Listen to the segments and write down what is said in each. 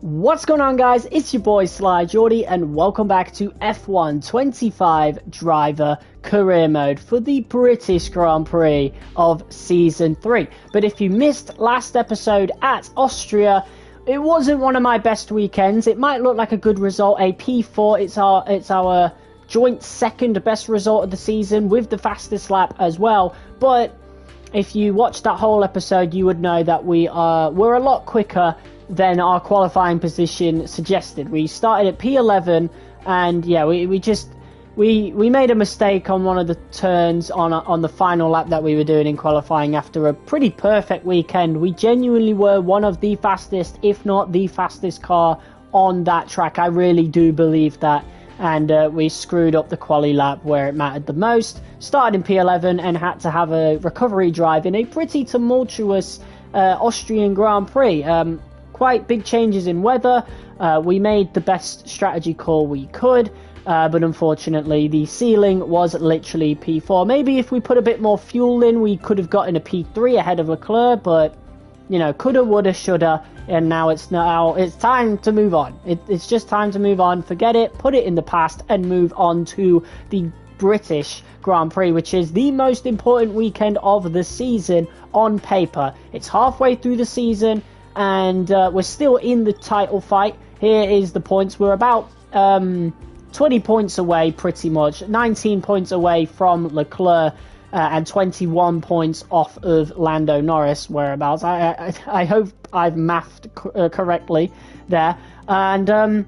What's going on, guys? It's your boy Sly Geordie and welcome back to F1 25 Driver Career Mode for the British Grand Prix of Season 3. But if you missed last episode at Austria, it wasn't one of my best weekends. It might look like a good result, a P4. It's our joint second best result of the season with the fastest lap as well. But if you watched that whole episode, you would know that we're a lot quicker than our qualifying position suggested. We started at P11, and yeah, we made a mistake on one of the turns on the final lap that we were doing in qualifying after a pretty perfect weekend. We genuinely were one of the fastest, if not the fastest car on that track. I really do believe that. And we screwed up the quali lap where it mattered the most. Started in P11 and had to have a recovery drive in a pretty tumultuous Austrian Grand Prix. Quite big changes in weather. We made the best strategy call we could, but unfortunately the ceiling was literally P4. Maybe if we put a bit more fuel in, we could have gotten a P3 ahead of Leclerc, but you know, coulda, woulda, shoulda, and now it's time to move on. It's just time to move on. Forget it, put it in the past, and move on to the British Grand Prix, which is the most important weekend of the season on paper. It's halfway through the season, and we're still in the title fight. Here is the points. We're about 20 points away, pretty much. 19 points away from Leclerc, and 21 points off of Lando Norris, whereabouts. I hope I've mathed correctly there. And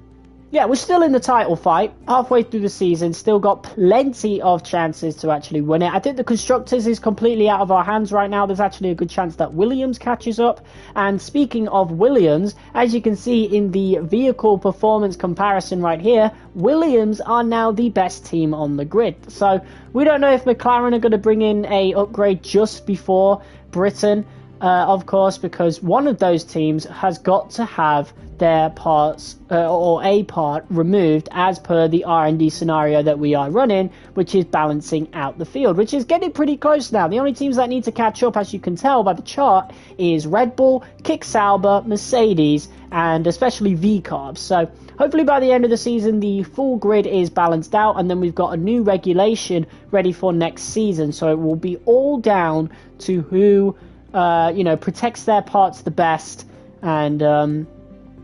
yeah, we're still in the title fight, halfway through the season, still got plenty of chances to actually win it. I think the Constructors is completely out of our hands right now. There's actually a good chance that Williams catches up. And speaking of Williams, as you can see in the vehicle performance comparison right here, Williams are now the best team on the grid. So we don't know if McLaren are going to bring in a upgrade just before Britain, of course, because one of those teams has got to have their parts or a part removed as per the R&D scenario that we are running, which is balancing out the field, which is getting pretty close now. The only teams that need to catch up, as you can tell by the chart, is Red Bull, Kick Sauber, Mercedes, and especially V-Carbs. So hopefully by the end of the season the full grid is balanced out, and then we've got a new regulation ready for next season. So it will be all down to who protects their parts the best, and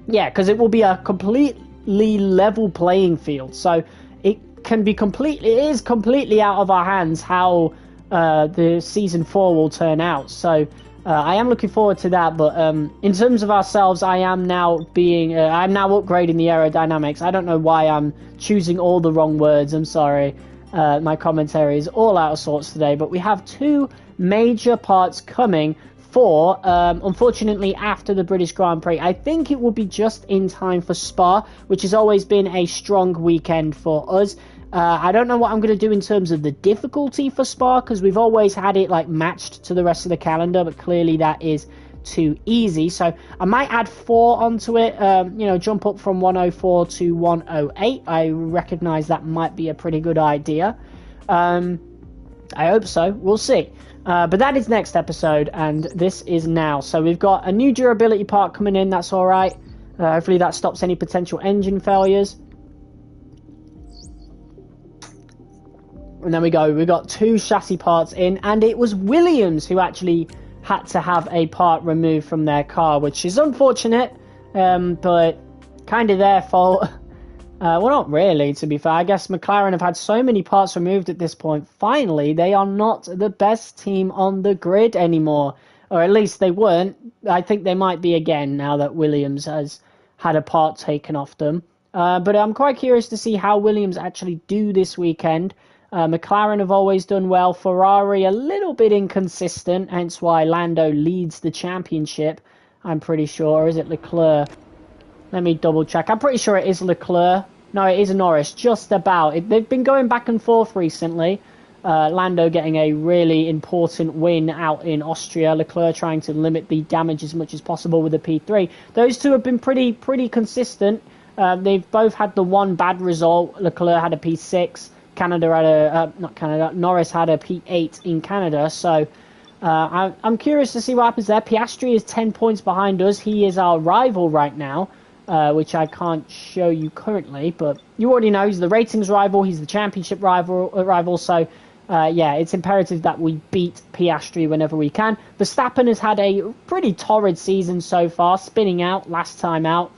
yeah, because it will be a completely level playing field. So it is completely out of our hands how the season 4 will turn out. So I am looking forward to that. But in terms of ourselves, I'm now upgrading the aerodynamics. I don't know why I'm choosing all the wrong words. I'm sorry. My commentary is all out of sorts today. But we have two major parts coming for, unfortunately, after the British Grand Prix. I think it will be just in time for Spa, which has always been a strong weekend for us. I don't know what I'm going to do in terms of the difficulty for Spa, because we've always had it like matched to the rest of the calendar, but clearly that is too easy. So I might add 4 onto it, jump up from 104 to 108. I recognize that might be a pretty good idea. I hope so. We'll see. But that is next episode, and this is now. So we've got a new durability part coming in. That's all right. Hopefully that stops any potential engine failures. And then we got 2 chassis parts in, and it was Williams who actually had to have a part removed from their car, which is unfortunate, but kind of their fault. Well, not really, to be fair. I guess McLaren have had so many parts removed at this point. Finally, they are not the best team on the grid anymore. Or at least they weren't. I think they might be again now that Williams has had a part taken off them. But I'm quite curious to see how Williams actually do this weekend. McLaren have always done well. Ferrari a little bit inconsistent, hence why Lando leads the championship, I'm pretty sure. Or is it Leclerc? Let me double check. I'm pretty sure it is Leclerc. No, it is Norris. Just about. They've been going back and forth recently. Lando getting a really important win out in Austria. Leclerc trying to limit the damage as much as possible with the P3. Those two have been pretty consistent. They've both had the one bad result. Leclerc had a P6. Norris had a P8 in Canada. So I'm curious to see what happens there. Piastri is 10 points behind us. He is our rival right now. which I can't show you currently, but you already know he's the ratings rival, he's the championship rival, so yeah, it's imperative that we beat Piastri whenever we can. Verstappen has had a pretty torrid season so far, spinning out last time out,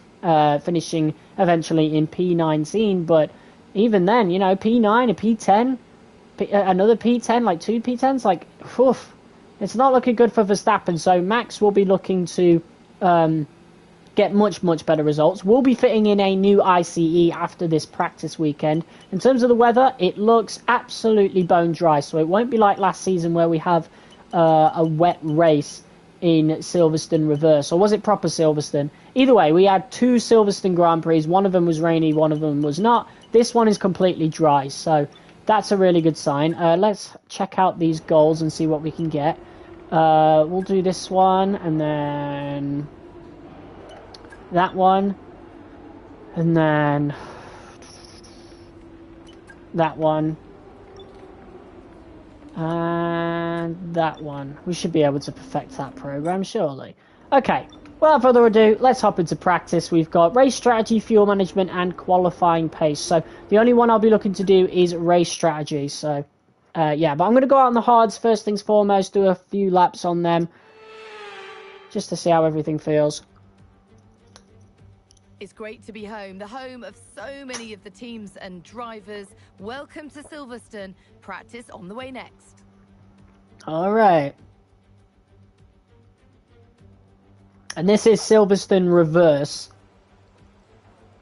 finishing eventually in P19, but even then, you know, P9, a P10, another P10, like 2 P10s, like, oof, it's not looking good for Verstappen, so Max will be looking to get much better results. We'll be fitting in a new ICE after this practice weekend. In terms of the weather, it looks absolutely bone dry, so it won't be like last season where we have a wet race in Silverstone reverse, or was it proper Silverstone? Either way, we had 2 Silverstone Grand Prix. One of them was rainy, one of them was not. This one is completely dry, so that's a really good sign. Let's check out these goals and see what we can get. We'll do this one, and then that one, and then that one, and that one. We should be able to perfect that program, surely. Okay, without further ado, let's hop into practice. We've got race strategy, fuel management, and qualifying pace. So the only one I'll be looking to do is race strategy. So yeah, but I'm going to go out on the hards first things foremost, do a few laps on them, just to see how everything feels. It's great to be home, the home of so many of the teams and drivers. Welcome to Silverstone. Practice on the way next. All right. And this is Silverstone reverse.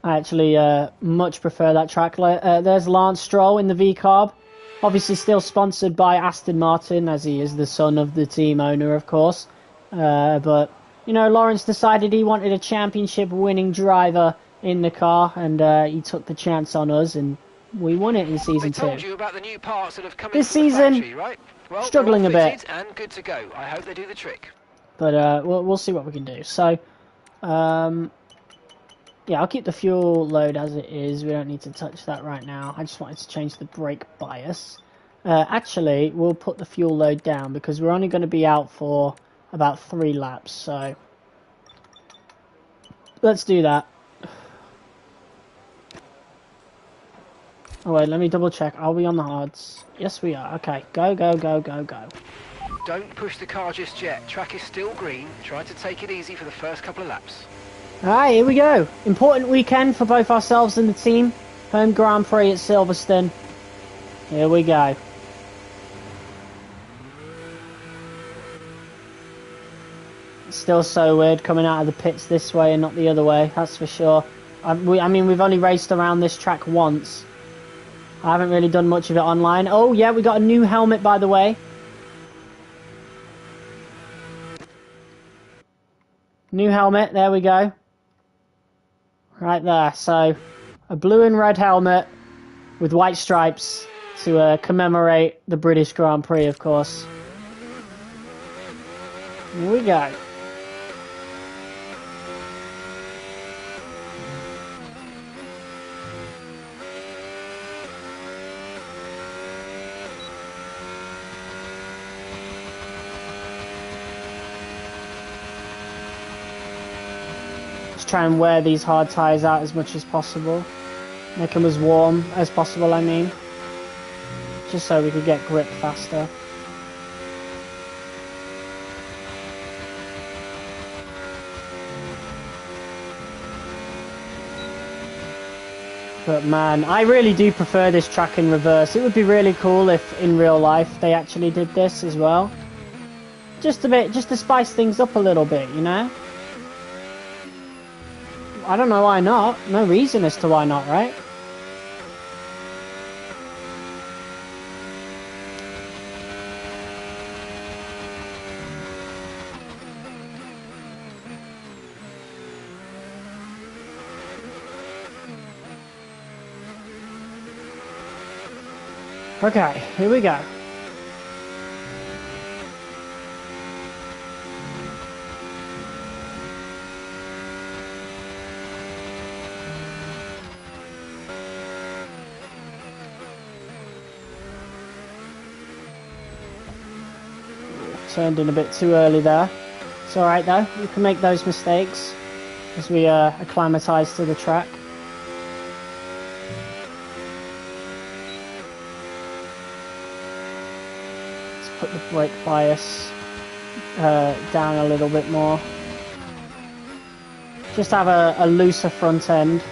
I actually much prefer that track. There's Lance Stroll in the V-Carb. Obviously still sponsored by Aston Martin, as he is the son of the team owner, of course. But you know, Lawrence decided he wanted a championship-winning driver in the car, and he took the chance on us, and we won it in season 2. Told you about the new parts that have come this into the season, factory, right? Well, struggling a bit, and good to go. I hope they do the trick. But we'll see what we can do. So, yeah, I'll keep the fuel load as it is. We don't need to touch that right now. I just wanted to change the brake bias. Actually, we'll put the fuel load down because we're only going to be out for about 3 laps, so let's do that. Oh wait, let me double check. Are we on the hards? Yes, we are. Okay, go. Don't push the car just yet. Track is still green. Try to take it easy for the first couple of laps. Alright, here we go. Important weekend for both ourselves and the team. Home Grand Prix at Silverstone. Here we go. Still so weird coming out of the pits this way and not the other way, that's for sure. I mean, we've only raced around this track once. I haven't really done much of it online. Oh, yeah, we got a new helmet, by the way. New helmet, there we go. Right there, so a blue and red helmet with white stripes to commemorate the British Grand Prix, of course. Here we go. Try and wear these hard tyres out as much as possible. Make them as warm as possible, I mean. Just so we could get grip faster. But man, I really do prefer this track in reverse. It would be really cool if in real life they actually did this as well. Just a bit, just to spice things up a little bit, you know? I don't know why not. No reason as to why not, right? Okay, here we go. Turned in a bit too early there. It's alright though, you can make those mistakes. as we acclimatise to the track. Let's put the brake bias down a little bit more. Just have a looser front end.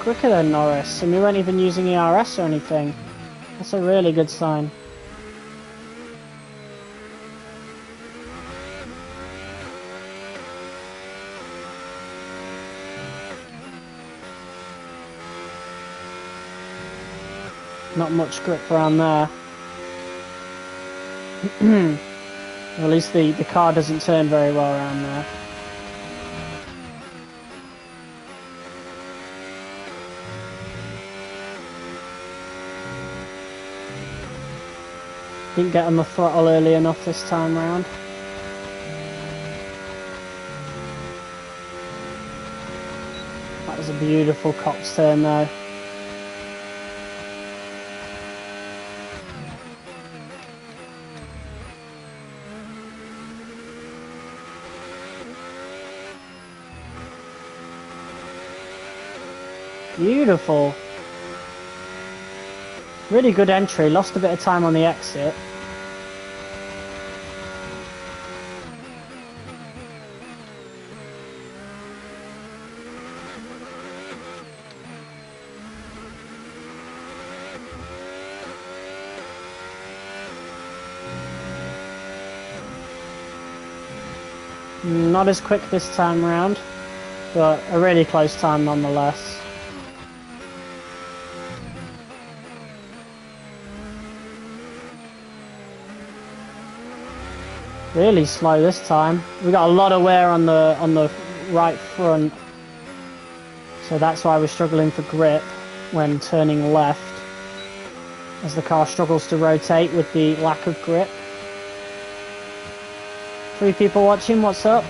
Quicker than Norris, and we weren't even using ERS or anything. That's a really good sign. Not much grip around there. Or at least the car doesn't turn very well around there. Didn't get on the throttle early enough this time round. That was a beautiful Cops turn though. Beautiful. Really good entry, lost a bit of time on the exit. Not as quick this time round, but a really close time nonetheless. Really slow this time. We got a lot of wear on the right front, so that's why we're struggling for grip when turning left, as the car struggles to rotate with the lack of grip. 3 people watching, what's up?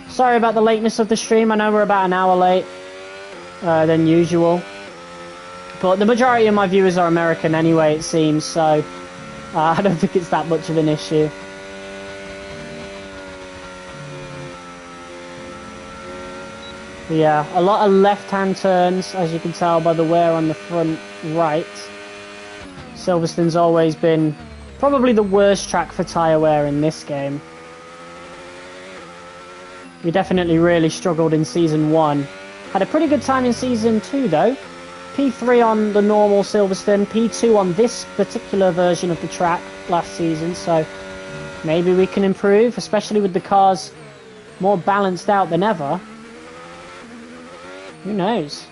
Sorry about the lateness of the stream. I know we're about an hour late than usual, but the majority of my viewers are American anyway, it seems, so I don't think it's that much of an issue. Yeah, a lot of left-hand turns, as you can tell by the wear on the front right. Silverstone's always been probably the worst track for tyre wear in this game. We definitely really struggled in Season 1. Had a pretty good time in Season 2 though. P3 on the normal Silverstone, P2 on this particular version of the track last season, so maybe we can improve, especially with the cars more balanced out than ever. Who knows?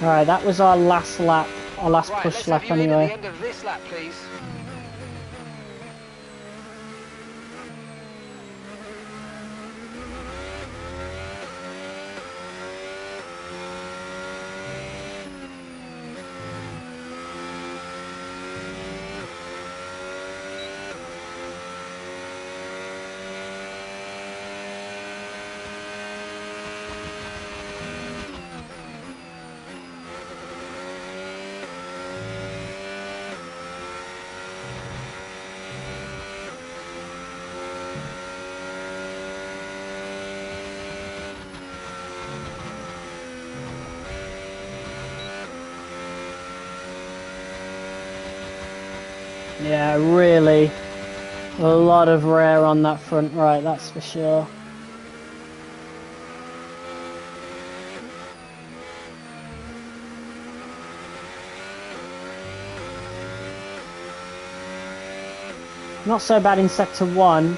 Alright, that was our last lap, our last push lap anyway. At the end of this lap, please. Yeah, really. A lot of rare on that front right, that's for sure. Not so bad in sector 1.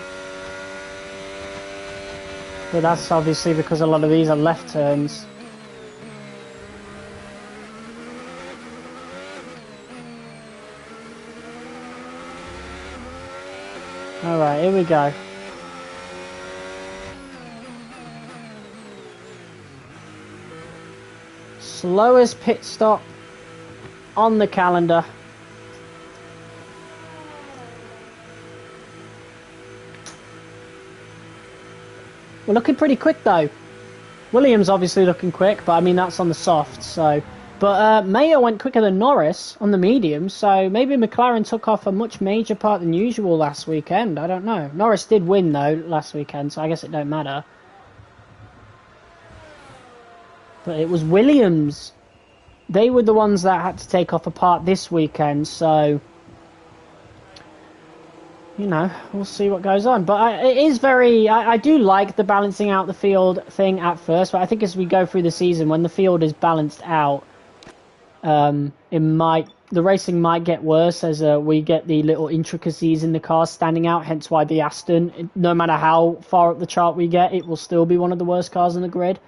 But that's obviously because a lot of these are left turns. Alright, here we go. Slowest pit stop on the calendar. We're looking pretty quick though. Williams obviously looking quick, but I mean that's on the soft, so... But Mayo went quicker than Norris on the medium, so maybe McLaren took off a much major part than usual last weekend. I don't know. Norris did win, though, last weekend, so I guess it don't matter. But it was Williams. They were the ones that had to take off a part this weekend, so... You know, we'll see what goes on. But it is very... I do like the balancing out the field thing at first, but I think as we go through the season, when the field is balanced out, the racing might get worse as we get the little intricacies in the cars standing out, hence why the Aston, no matter how far up the chart we get, it will still be one of the worst cars in the grid.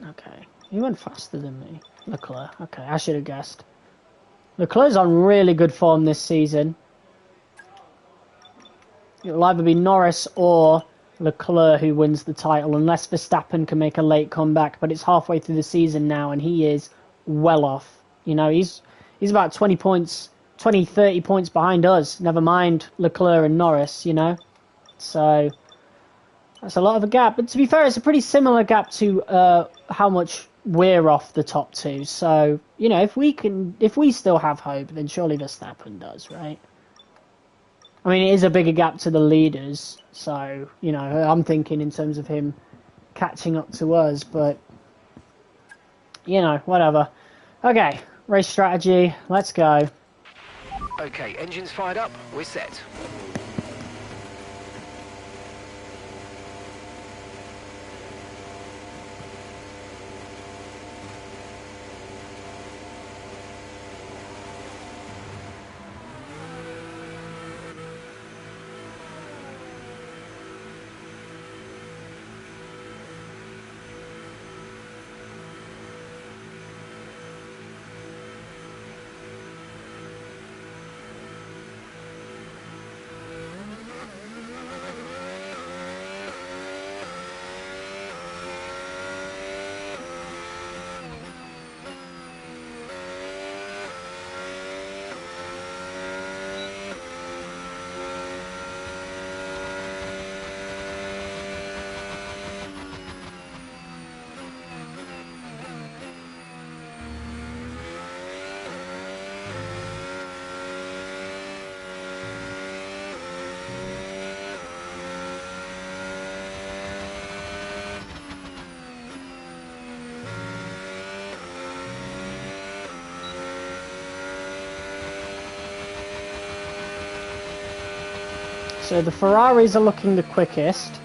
Okay, he went faster than me, Leclerc. Okay, I should have guessed. Leclerc's on really good form this season. It'll either be Norris or Leclerc who wins the title, unless Verstappen can make a late comeback, but it's halfway through the season now and he is well off. You know, he's about 20 points, 20, 30 points behind us, never mind Leclerc and Norris, you know. So that's a lot of a gap, but to be fair, it's a pretty similar gap to how much we're off the top two. So, you know, if we still have hope, then surely Verstappen does, right? I mean, it is a bigger gap to the leaders, so, you know, I'm thinking in terms of him catching up to us, but, you know, whatever. Okay, race strategy, let's go. Okay, engines fired up, we're set. So the Ferraris are looking the quickest.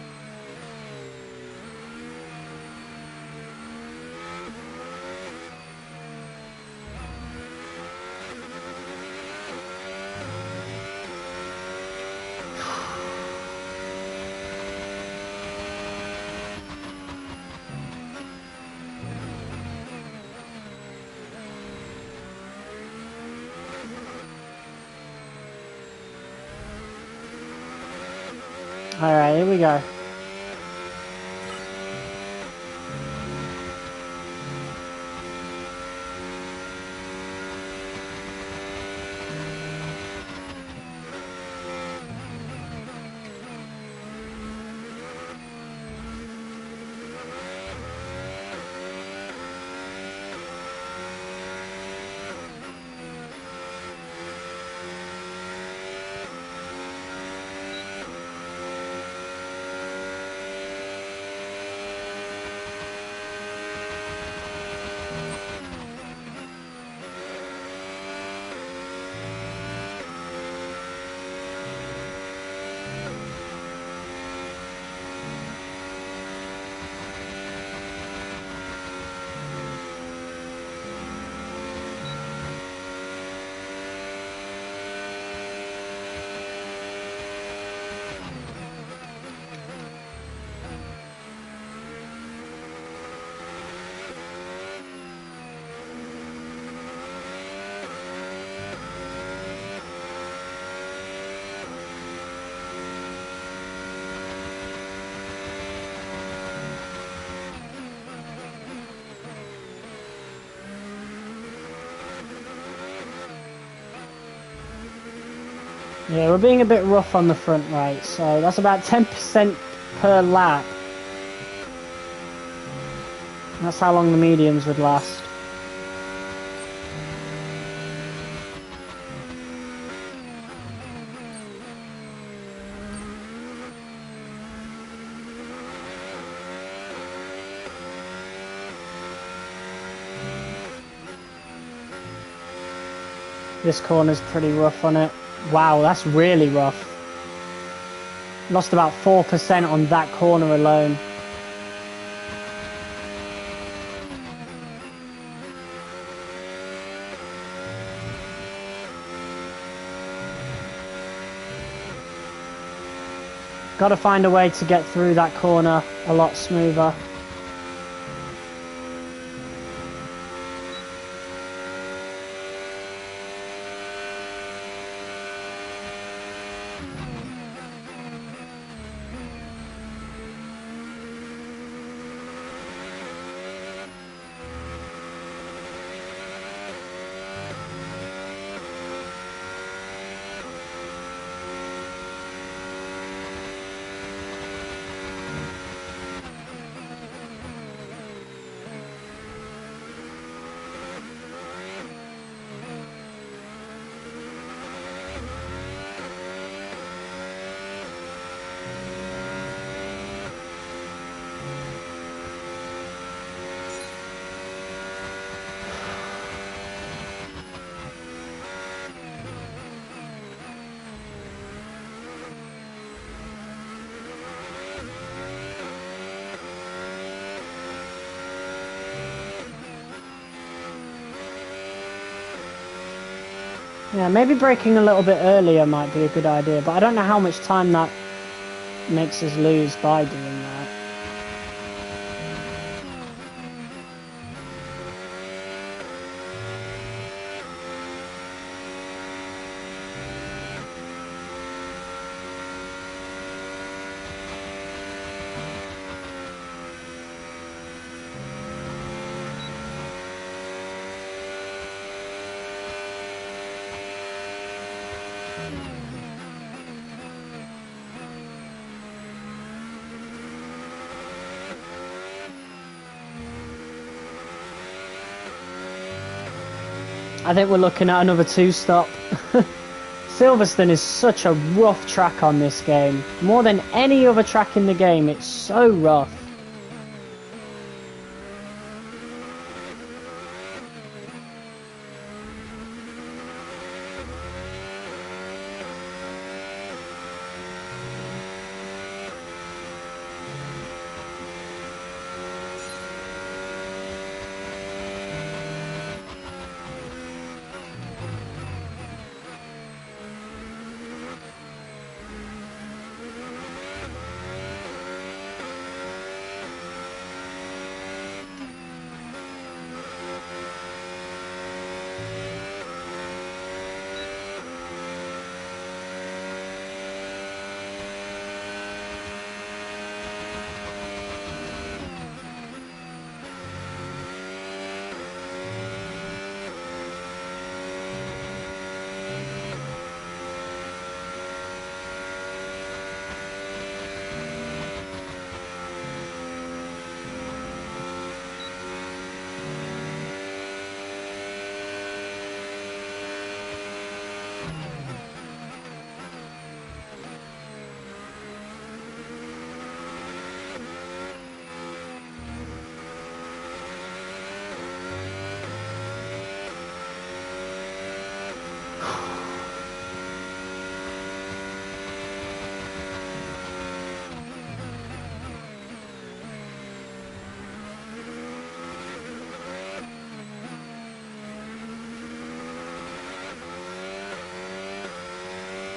Alright, here we go. Yeah, we're being a bit rough on the front right, so that's about 10% per lap. That's how long the mediums would last. This corner's pretty rough on it. Wow, that's really rough. Lost about 4% on that corner alone. Got to find a way to get through that corner a lot smoother. Yeah, maybe braking a little bit earlier might be a good idea, but I don't know how much time that makes us lose by doing that. I think we're looking at another 2-stop. Silverstone is such a rough track on this game. More than any other track in the game, it's so rough.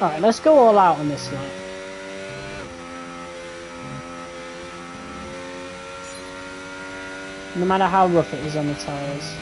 Alright, let's go all out on this lap. No matter how rough it is on the tyres.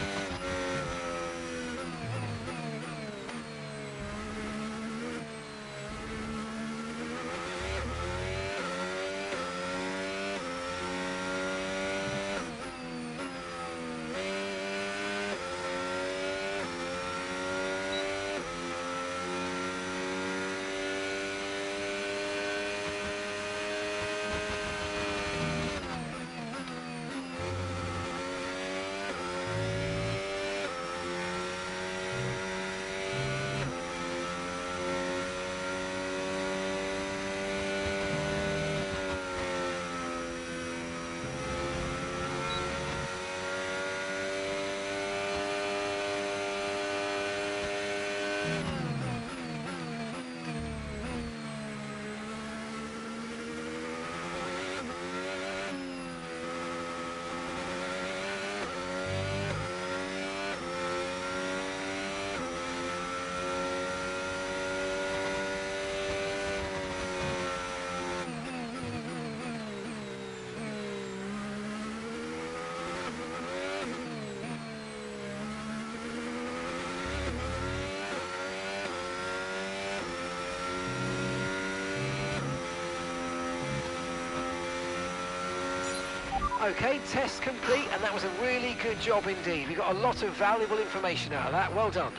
Okay, test complete, and that was a really good job indeed. We got a lot of valuable information out of that. Well done.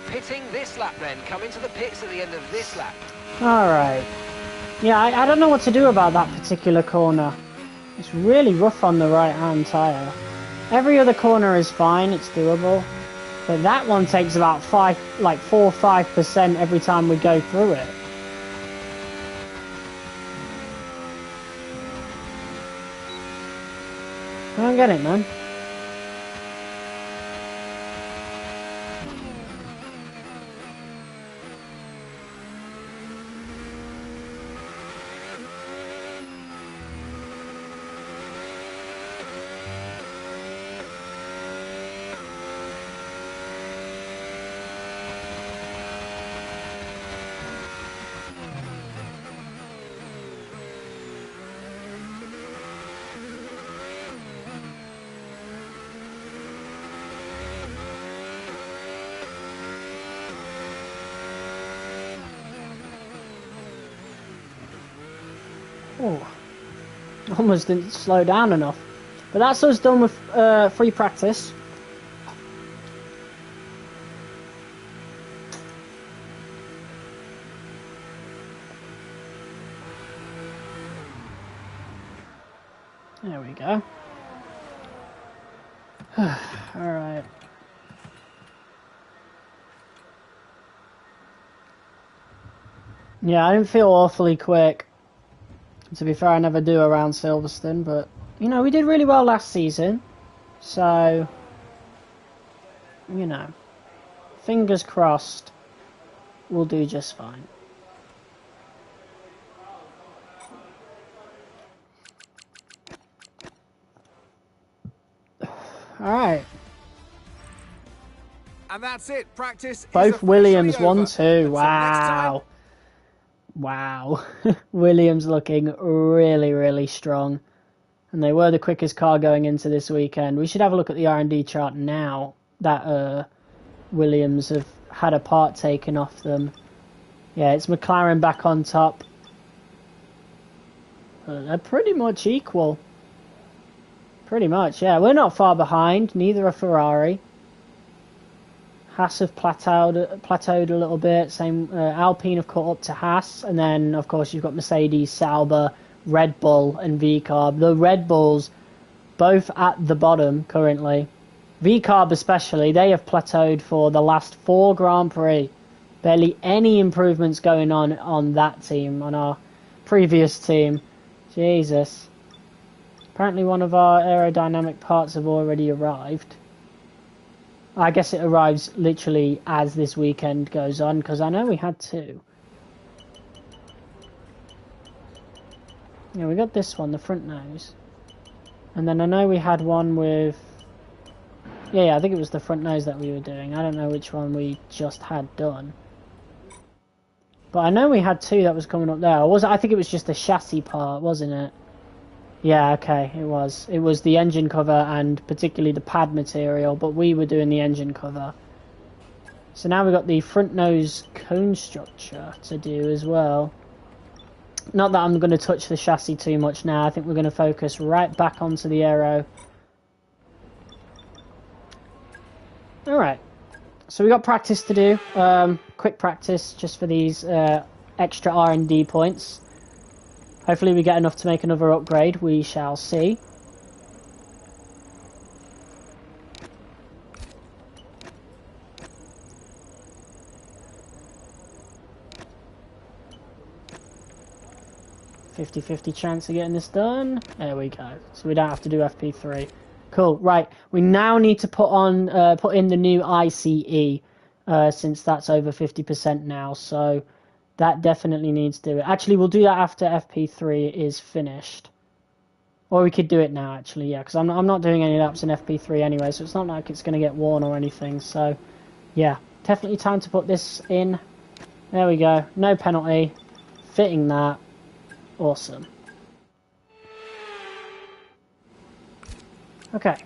Pitting this lap then. Come into the pits at the end of this lap. Alright. Yeah, I don't know what to do about that particular corner. It's really rough on the right-hand tyre. Every other corner is fine, it's doable. But that one takes about 4 or 5% every time we go through it. I don't get it, man. Oh, almost didn't slow down enough. But that's us done with free practice. There we go. Alright. Yeah, I didn't feel awfully quick. To be fair, I never do around Silverstone, but, you know, we did really well last season. So, you know, fingers crossed, we'll do just fine. Alright. And that's it. Practice. Both Williams 1-2. Wow. Wow. Williams looking really, really strong. And they were the quickest car going into this weekend. We should have a look at the R&D chart now that Williams have had a part taken off them. Yeah, it's McLaren back on top. They're pretty much equal. Pretty much, yeah. We're not far behind. Neither are Ferrari. Haas have plateaued a little bit. Same, Alpine have caught up to Haas, and then of course you've got Mercedes, Sauber, Red Bull, and VCarb. The Red Bulls, both at the bottom currently. VCarb especially, they have plateaued for the last 4 Grand Prix. Barely any improvements going on that team, on our previous team. Jesus. Apparently one of our aerodynamic parts have already arrived. I guess it arrives literally as this weekend goes on, because I know we had 2. Yeah, we got this one, the front nose. And then I know we had one with... Yeah, I think it was the front nose that we were doing. I don't know which one we just had done. But I know we had 2 that was coming up there. I think it was just the chassis part, wasn't it? Yeah, okay, it was. It was the engine cover and particularly the pad material, but we were doing the engine cover. So now we've got the front nose cone structure to do as well. Not that I'm going to touch the chassis too much now. I think we're going to focus right back onto the aero. Alright, so we got practice to do. Quick practice just for these extra R&D points. Hopefully we get enough to make another upgrade. We shall see. .50-50 chance of getting this done. There we go. So we don't have to do FP3. Cool. Right. We now need to put in the new ICE since that's over 50% now. So that definitely needs to do it. Actually, we'll do that after FP3 is finished. Or we could do it now, actually, yeah, because I'm not doing any laps in FP3 anyway, so it's not like it's going to get worn or anything. So, yeah, definitely time to put this in. There we go. No penalty. Fitting that. Awesome. Okay.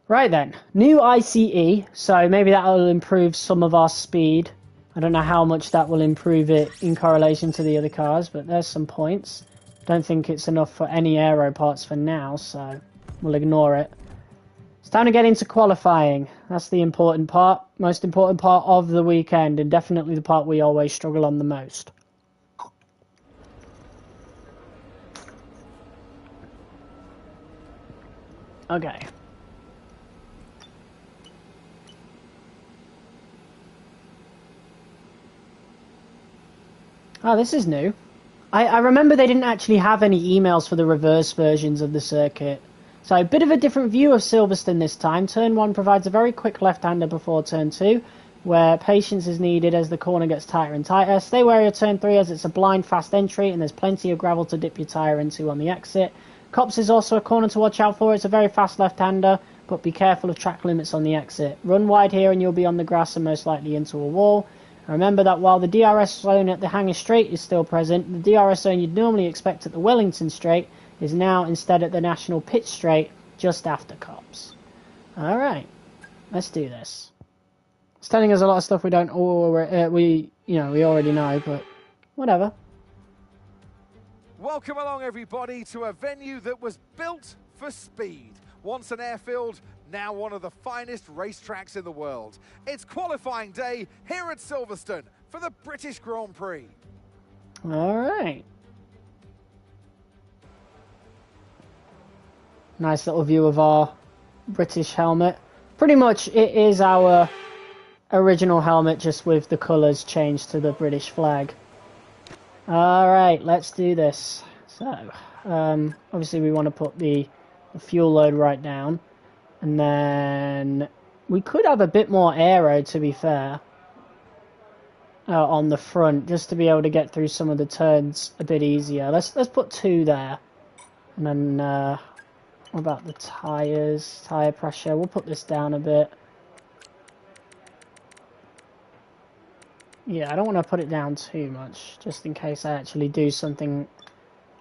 Right then, new ICE, so maybe that will improve some of our speed. I don't know how much that will improve it in correlation to the other cars, but there's some points. Don't think it's enough for any aero parts for now, so we'll ignore it. It's time to get into qualifying. That's the important part, most important part of the weekend, and definitely the part we always struggle on the most. Okay. Oh, this is new. I remember they didn't actually have any emails for the reverse versions of the circuit. So a bit of a different view of Silverstone this time. Turn 1 provides a very quick left-hander before Turn 2, where patience is needed as the corner gets tighter and tighter. Stay wary of Turn 3 as it's a blind fast entry and there's plenty of gravel to dip your tyre into on the exit. Cops is also a corner to watch out for. It's a very fast left-hander, but be careful of track limits on the exit. Run wide here and you'll be on the grass and most likely into a wall. Remember that while the DRS zone at the Hangar Straight is still present, the DRS zone you'd normally expect at the Wellington Straight is now instead at the National Pit Straight just after Cops. Alright, let's do this. It's telling us a lot of stuff we don't we already know, but whatever. Welcome along, everybody, to a venue that was built for speed. Once an airfield, now one of the finest racetracks in the world. It's qualifying day here at Silverstone for the British Grand Prix. All right. Nice little view of our British helmet. Pretty much it is our original helmet, just with the colours changed to the British flag. All right, let's do this. So, obviously we want to put the fuel load right down. And then we could have a bit more aero, to be fair, on the front, just to be able to get through some of the turns a bit easier. Let's put 2 there. And then what about the tyres, tyre pressure? We'll put this down a bit. Yeah, I don't want to put it down too much, just in case I actually do something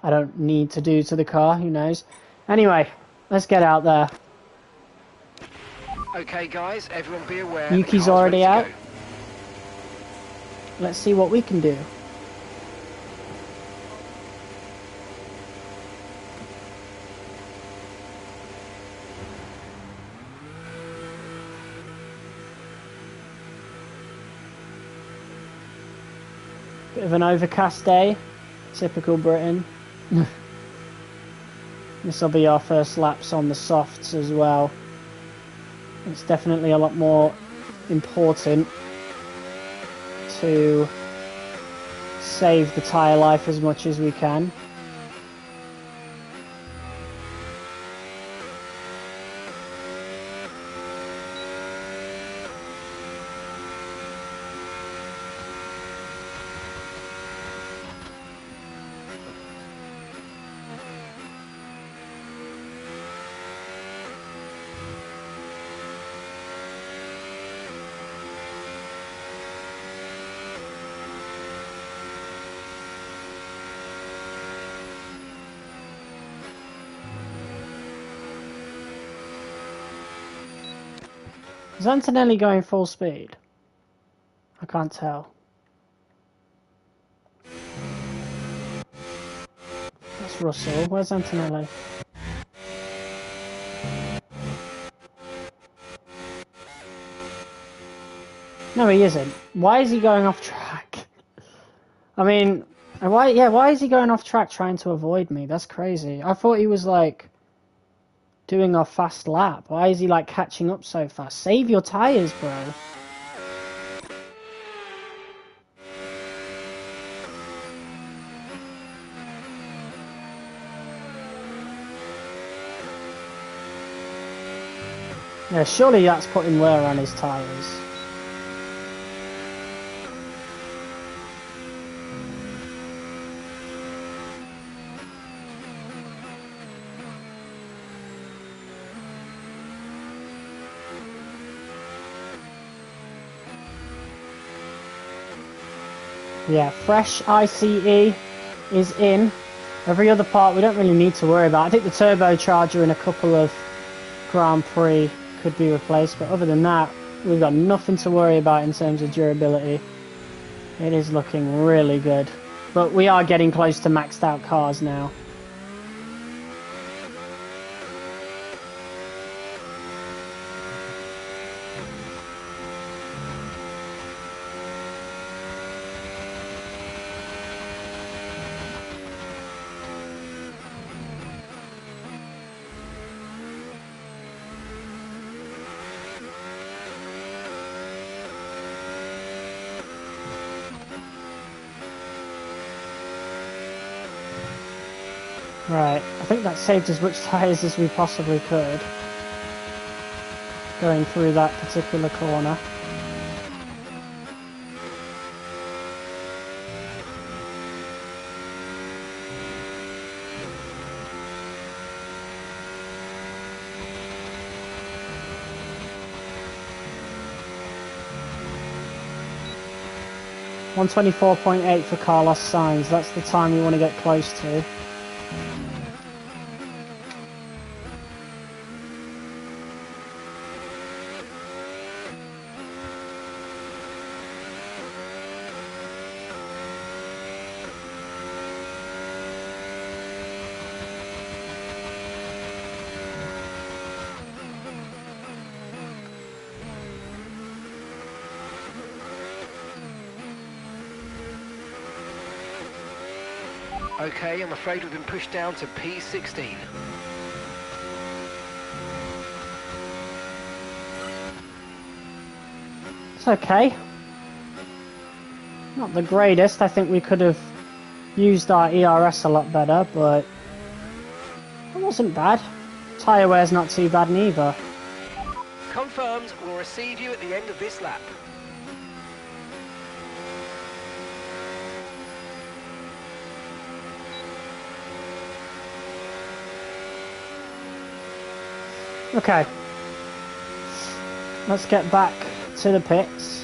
I don't need to do to the car, who knows. Anyway, let's get out there. Okay, guys, everyone be aware. Yuki's already out. Let's see what we can do. Bit of an overcast day. Typical Britain. This will be our first laps on the softs as well. It's definitely a lot more important to save the tyre life as much as we can. Is Antonelli going full speed? I can't tell. That's Russell. Where's Antonelli? No, he isn't. Why is he going off track? I mean, why is he going off track trying to avoid me? That's crazy. I thought he was like doing a fast lap. Why is he like catching up so fast? Save your tires, bro. Yeah, surely that's putting wear on his tires. Yeah, fresh ICE is in. Every other part we don't really need to worry about. I think the turbocharger in a couple of Grand Prix could be replaced, but other than that, we've got nothing to worry about in terms of durability. It is looking really good. But we are getting close to maxed out cars now. Right, I think that saved as much tyres as we possibly could. Going through that particular corner. .124.8 for Carlos Sainz, that's the time you want to get close to. Okay, I'm afraid we've been pushed down to P16. It's okay. Not the greatest. I think we could have used our ERS a lot better, but it wasn't bad. Tyre wear's not too bad neither. Confirmed, we'll receive you at the end of this lap. Okay. Let's get back to the pits.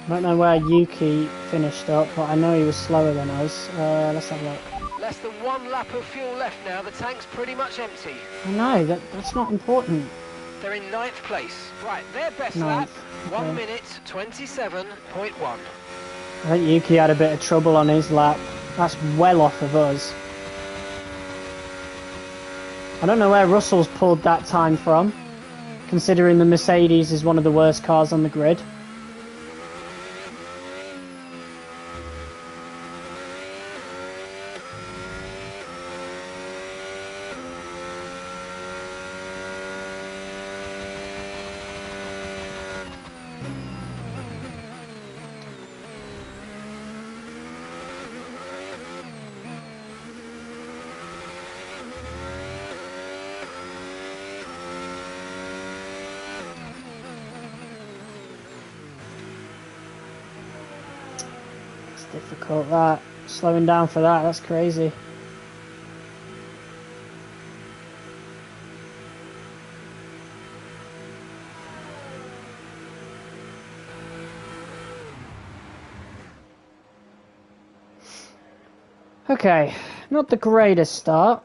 I don't know where Yuki finished up, but I know he was slower than us. Let's have a look. Less than 1 lap of fuel left now, the tank's pretty much empty. I know, that's not important. They're in 9th place. Right, their best lap, 1 minute 27.1. I think Yuki had a bit of trouble on his lap. That's well off of us. I don't know where Russell's pulled that time from, considering the Mercedes is one of the worst cars on the grid. Difficult that. Slowing down for that, that's crazy. Okay, not the greatest start.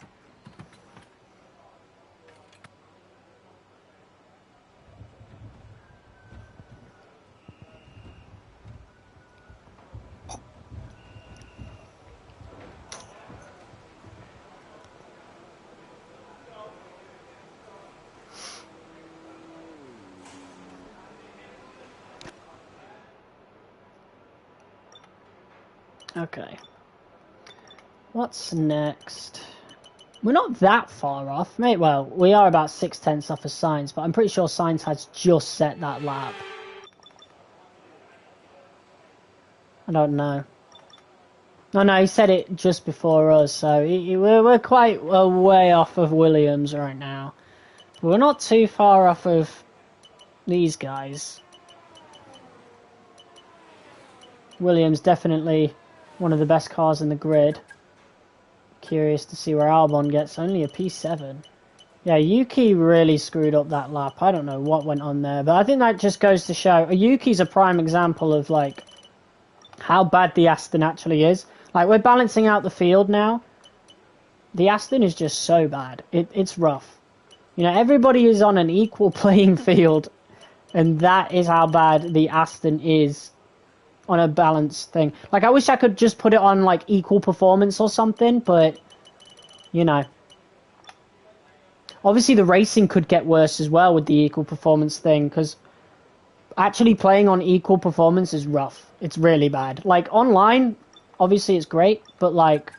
Okay. What's next? We're not that far off, mate. Well, we are about 6/10 off of Sainz, but I'm pretty sure Sainz has just set that lap. I don't know. No, he said it just before us, so we're quite way off of Williams right now. We're not too far off of these guys. Williams definitely one of the best cars in the grid. Curious to see where Albon gets. Only a P7. Yeah, Yuki really screwed up that lap. I don't know what went on there, but I think that just goes to show Yuki's a prime example of like how bad the Aston actually is. Like, we're balancing out the field now. The Aston is just so bad. It's rough. You know, everybody is on an equal playing field, and that is how bad the Aston is on a balanced thing. Like, I wish I could just put it on, like, equal performance or something, but, you know. Obviously, the racing could get worse as well with the equal performance thing, because actually playing on equal performance is rough. It's really bad. Like, online, obviously it's great, but, like,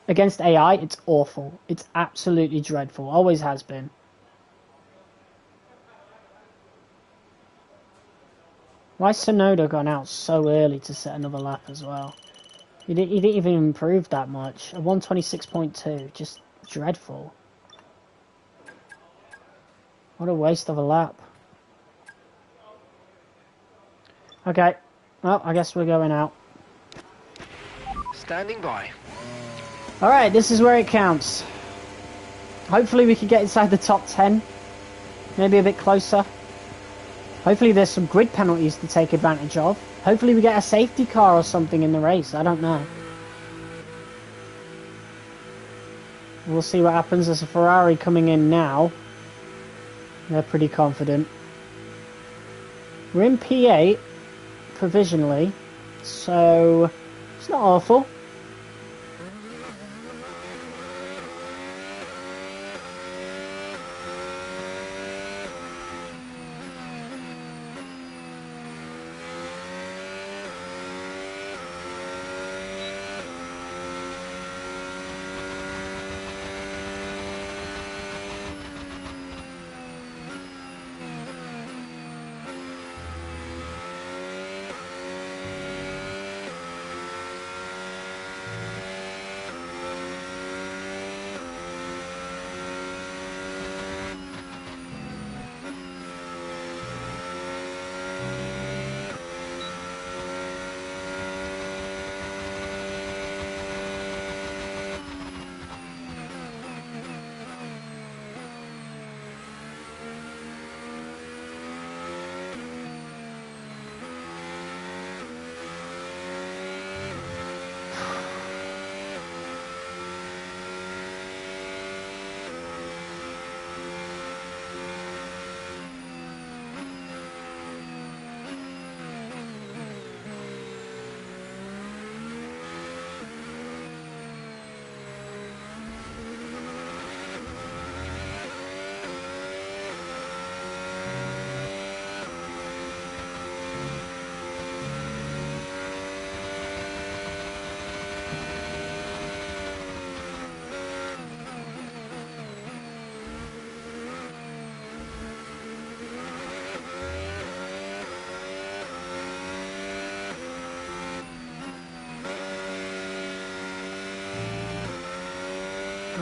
against AI, it's awful. It's absolutely dreadful. Always has been. Why Sonoda gone out so early to set another lap as well? He didn't even improve that much. A 126.2, just dreadful. What a waste of a lap. Okay, well, I guess we're going out. Standing by. Alright, this is where it counts. Hopefully we can get inside the top 10. Maybe a bit closer. Hopefully there's some grid penalties to take advantage of. Hopefully we get a safety car or something in the race. I don't know. We'll see what happens. There's a Ferrari coming in now. They're pretty confident. We're in P8 provisionally, so it's not awful.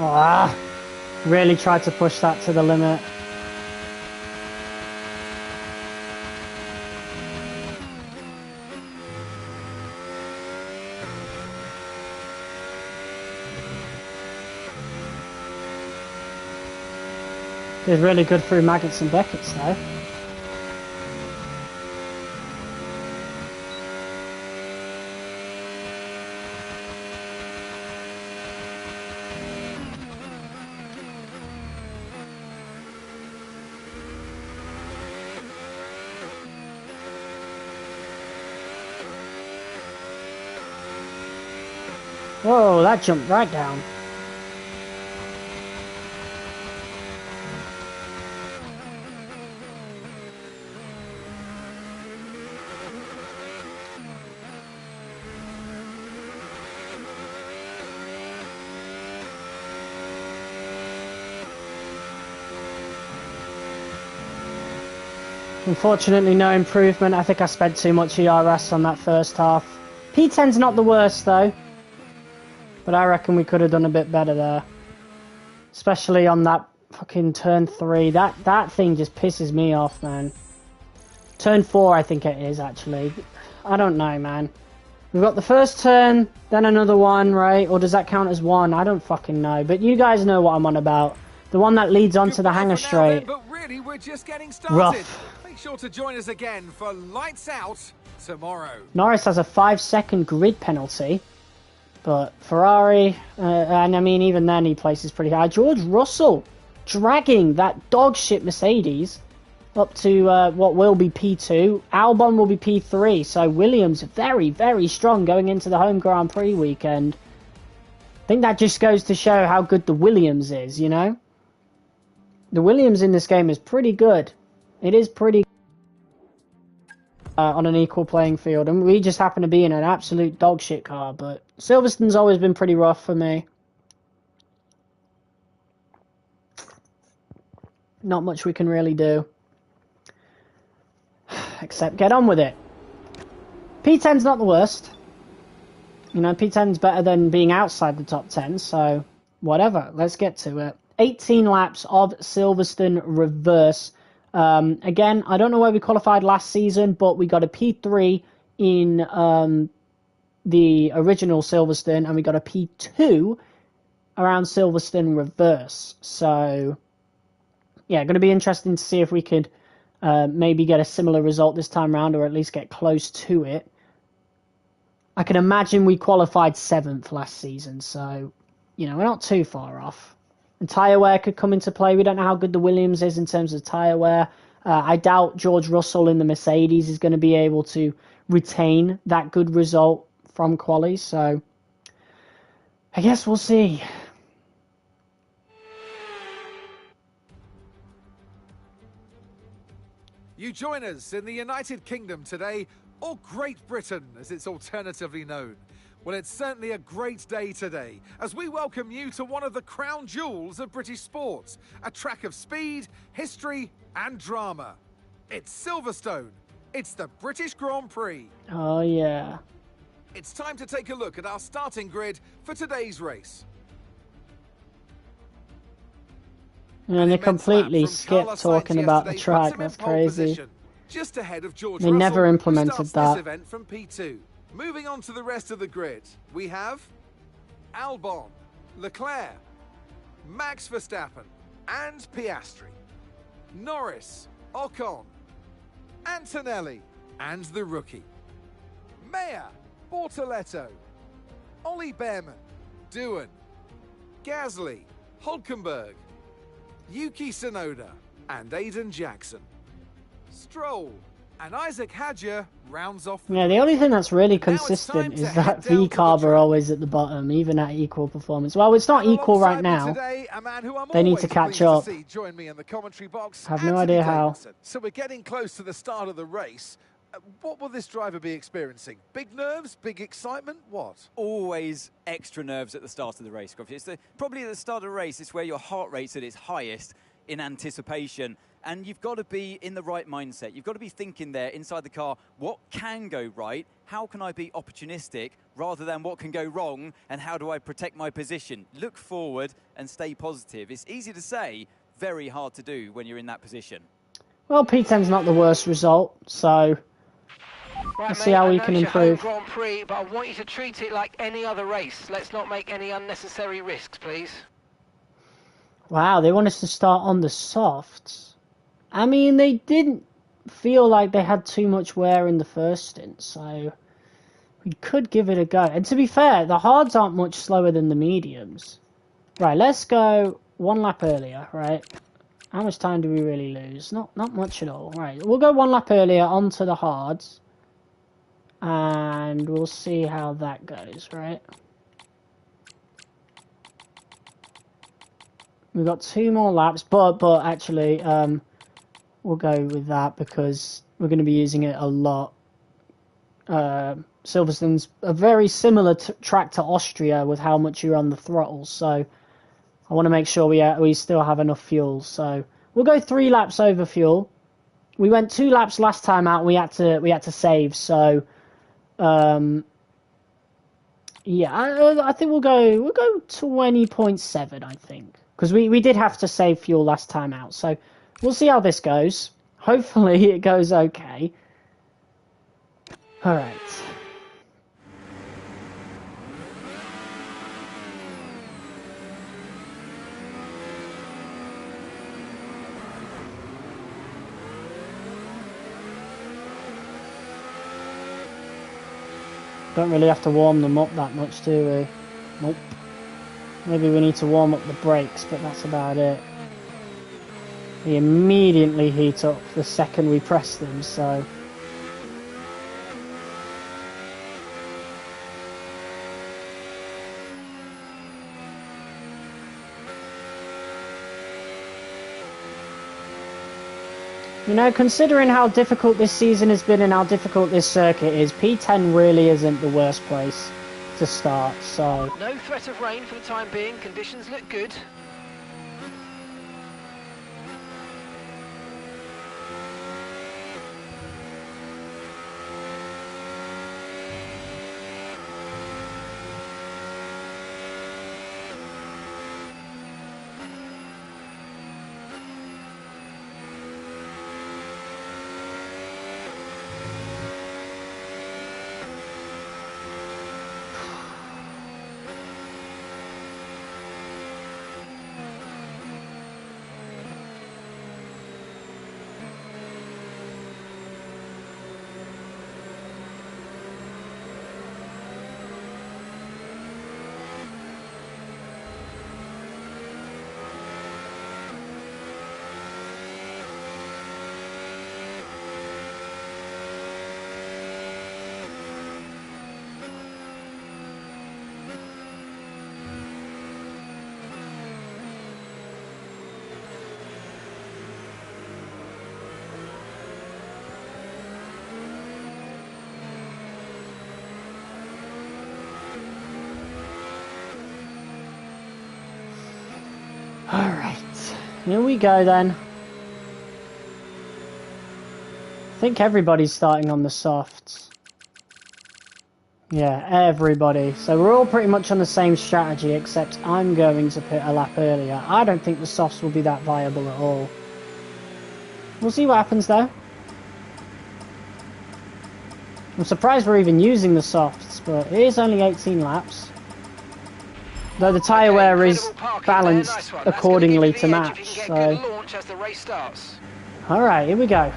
Ah, really tried to push that to the limit. Did really good through Maggots and Beckett's though. Whoa, that jumped right down. Unfortunately, no improvement. I think I spent too much ERS on that first half. P10's not the worst, though. But I reckon we could have done a bit better there. Especially on that fucking turn 3. That thing just pisses me off, man. Turn 4, I think it is, actually. I don't know, man. We've got the first turn, then another one, right? Or does that count as one? I don't fucking know. But you guys know what I'm on about. The one that leads onto the hangar straight. But really, we're just getting started. Rough. Make sure to join us again for Lights Out tomorrow. Norris has a 5-second grid penalty. But Ferrari, and I mean, even then he places pretty high. George Russell dragging that dog shit Mercedes up to what will be P2. Albon will be P3. So Williams very, very strong going into the home Grand Prix weekend. I think that just goes to show how good the Williams is, you know? The Williams in this game is pretty good. It is pretty on an equal playing field. And we just happen to be in an absolute dog shit car. But Silverstone's always been pretty rough for me. Not much we can really do. Except get on with it. P10's not the worst. You know, P10's better than being outside the top 10, so whatever. Let's get to it. 18 laps of Silverstone reverse. Again, I don't know where we qualified last season, but we got a P3 in the original Silverstone, and we got a P2 around Silverstone reverse. So, yeah, going to be interesting to see if we could maybe get a similar result this time around, or at least get close to it. I can imagine we qualified 7th last season, so, you know, we're not too far off. And tyre wear could come into play. We don't know how good the Williams is in terms of tyre wear. I doubt George Russell in the Mercedes is going to be able to retain that good result from quali, so I guess we'll see. You join us in the United Kingdom today, or Great Britain as it's alternatively known. Well, it's certainly a great day today as we welcome you to one of the crown jewels of British sports, a track of speed, history and drama. It's Silverstone. It's the British Grand Prix. Oh, yeah. It's time to take a look at our starting grid for today's race. And they completely skipped talking about the track. That's crazy. Just ahead of George They never implemented that. This event from P2. Moving on to the rest of the grid, we have Albon, Leclerc, Max Verstappen and Piastri, Norris, Ocon, Antonelli and the rookie, Mayer, Bortoletto, Ollie Behrman, Doohan, Gasly, Hulkenberg, Yuki Tsunoda and Aiden Jackson, Stroll, and Isaac Hadjar rounds off. Yeah, the only thing that's really consistent is that V-carb are always at the bottom, even at equal performance. Well, it's not equal right now. Today, they need to catch up. Join me in the commentary box. I have no idea how. So we're getting close to the start of the race. What will this driver be experiencing? Big nerves, big excitement, what? Always extra nerves at the start of the race, Scruffy. It's probably at the start of the race, it's where your heart rate's at its highest in anticipation. And you've got to be in the right mindset. You've got to be thinking there inside the car, what can go right? How can I be opportunistic rather than what can go wrong? And how do I protect my position? Look forward and stay positive. It's easy to say, very hard to do when you're in that position. Well, P10's not the worst result, so let's see how we can improve. Grand Prix, but I want you to treat it like any other race. Let's not make any unnecessary risks, please. Wow, they want us to start on the softs. I mean, they didn't feel like they had too much wear in the first stint, so we could give it a go. And to be fair, the hards aren't much slower than the mediums. Right, let's go one lap earlier, right? How much time do we really lose? Not much at all. Right, we'll go one lap earlier onto the hards. And we'll see how that goes, right? We've got 2 more laps, but actually, we'll go with that because we're going to be using it a lot. Silverstone's a very similar track to Austria with how much you're on the throttle, so I want to make sure we still have enough fuel. So we'll go 3 laps over fuel. We went 2 laps last time out. We had to save, so yeah, I think we'll go 20.7. I think because we did have to save fuel last time out, so. We'll see how this goes. Hopefully it goes okay. Alright. Don't really have to warm them up that much, do we? Nope. Maybe we need to warm up the brakes, but that's about it. They immediately heat up the second we press them, so... You know, considering how difficult this season has been and how difficult this circuit is, P10 really isn't the worst place to start, so... No threat of rain for the time being. Conditions look good. Alright, here we go then. I think everybody's starting on the softs. Yeah, everybody. So we're all pretty much on the same strategy, except I'm going to pit a lap earlier. I don't think the softs will be that viable at all. We'll see what happens though. I'm surprised we're even using the softs, but it is only 18 laps. Though the tyre wear is balanced accordingly to match, so... Alright, here we go.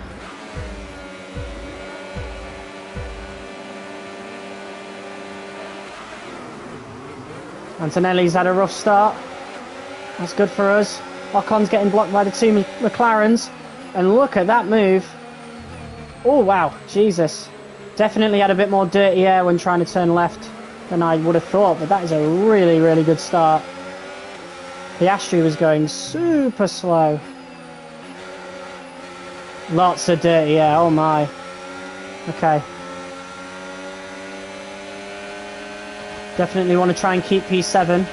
Antonelli's had a rough start. That's good for us. Ocon's getting blocked by the two McLarens. And look at that move. Oh, wow. Jesus. Definitely had a bit more dirty air when trying to turn left than I would have thought, but that is a really, really good start. Piastri was going super slow. Lots of dirty air, oh my. Okay. Definitely want to try and keep P7.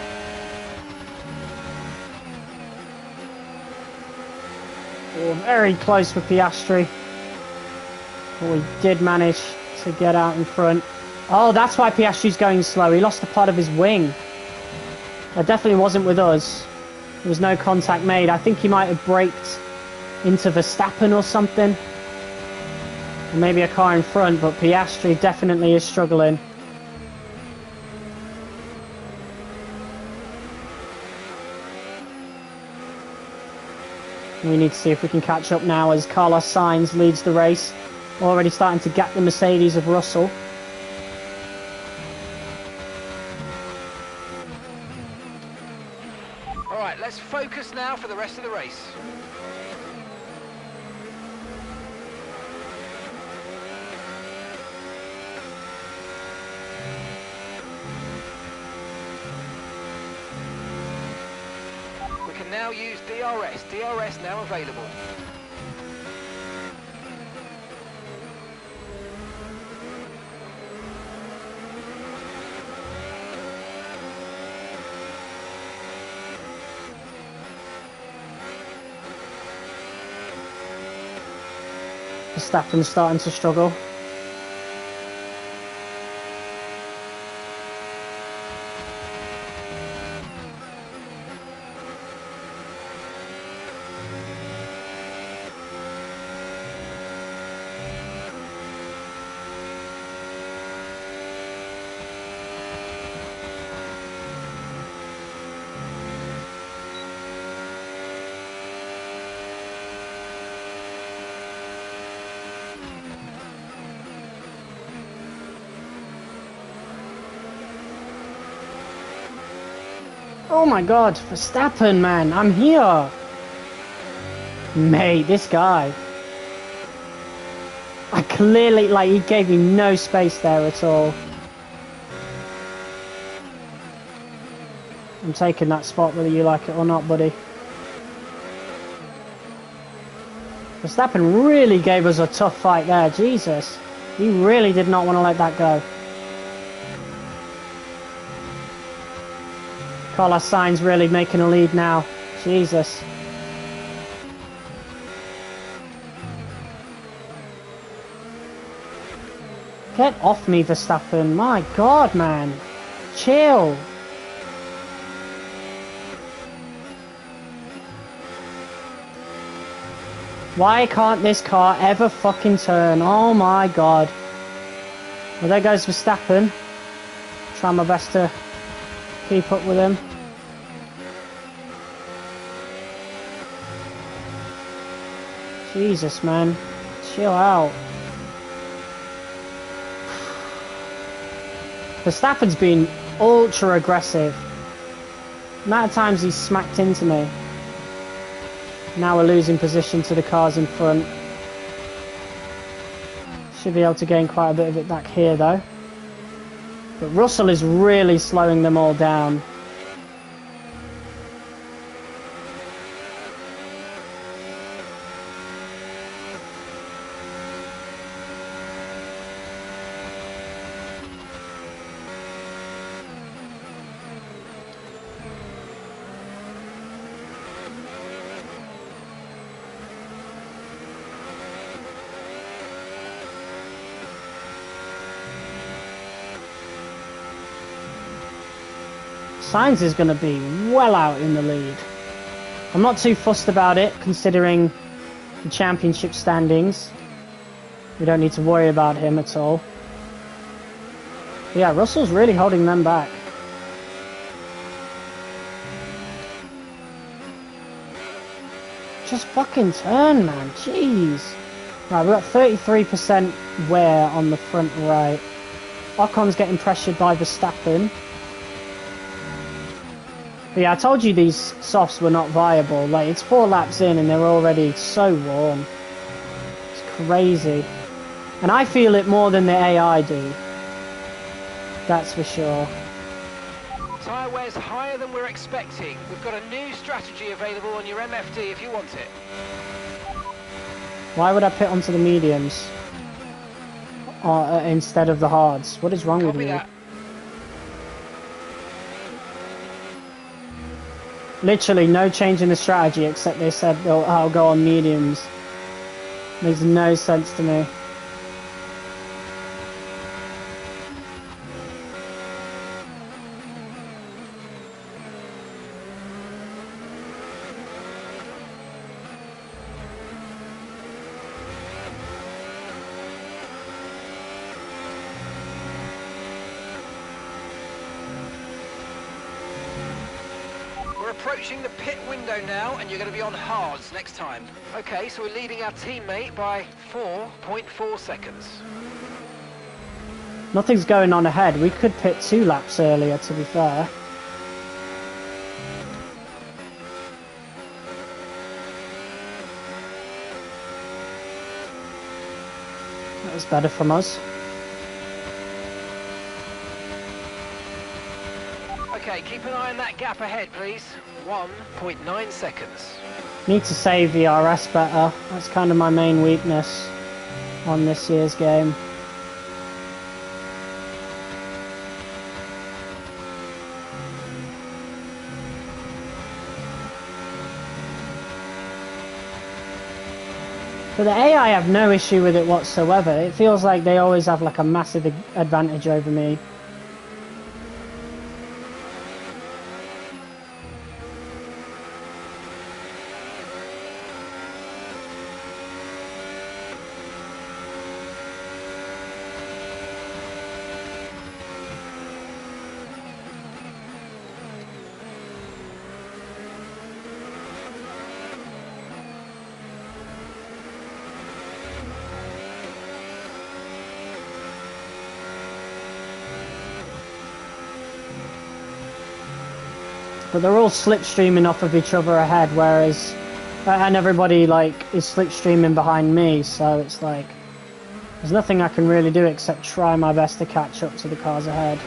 Oh, very close for Piastri. But we did manage to get out in front. Oh, that's why Piastri's going slow. He lost a part of his wing. That definitely wasn't with us. There was no contact made. I think he might have braked into Verstappen or something. Or maybe a car in front, but Piastri definitely is struggling. We need to see if we can catch up now as Carlos Sainz leads the race. Already starting to gap the Mercedes of Russell. Alright, let's focus now for the rest of the race. We can now use DRS. DRS now available. Verstappen's starting to struggle. Oh my god, Verstappen, man, I'm here. Mate, this guy. I clearly, like, he gave me no space there at all. I'm taking that spot whether you like it or not, buddy. Verstappen really gave us a tough fight there, Jesus. He really did not want to let that go. Carlos Sainz really making a lead now. Jesus. Get off me, Verstappen. My God, man. Chill. Why can't this car ever fucking turn? Oh my God. Well, there goes Verstappen. Try my best to keep up with him. Jesus, man. Chill out. Verstappen's been ultra aggressive. The amount of times he's smacked into me. Now we're losing position to the cars in front. Should be able to gain quite a bit of it back here though. But Russell is really slowing them all down. Sainz is going to be well out in the lead. I'm not too fussed about it, considering the championship standings. We don't need to worry about him at all. But yeah, Russell's really holding them back. Just fucking turn, man. Jeez. Right, we've got 33% wear on the front right. Ocon's getting pressured by Verstappen. But yeah, I told you these softs were not viable. Like, it's 4 laps in and they're already so warm. It's crazy. And I feel it more than the AI do. That's for sure. Tyre wear's higher than we're expecting. We've got a new strategy available on your MFD if you want it. Why would I pit onto the mediums instead of the hards? What is wrong with you? That. Literally no change in the strategy except they said I'll go on mediums. Makes no sense to me. Approaching the pit window now, and you're going to be on hards next time. Okay, so we're leading our teammate by 4.4 seconds. Nothing's going on ahead. We could pit 2 laps earlier, to be fair. That was better from us. Okay, keep an eye on that gap ahead, please. 1.9 seconds. Need to save the RS better. That's kind of my main weakness on this year's game. For the AI, I have no issue with it whatsoever. It feels like they always have like a massive advantage over me. but they're all slipstreaming off of each other ahead, whereas and everybody like is slipstreaming behind me, so it's like there's nothing I can really do except try my best to catch up to the cars ahead.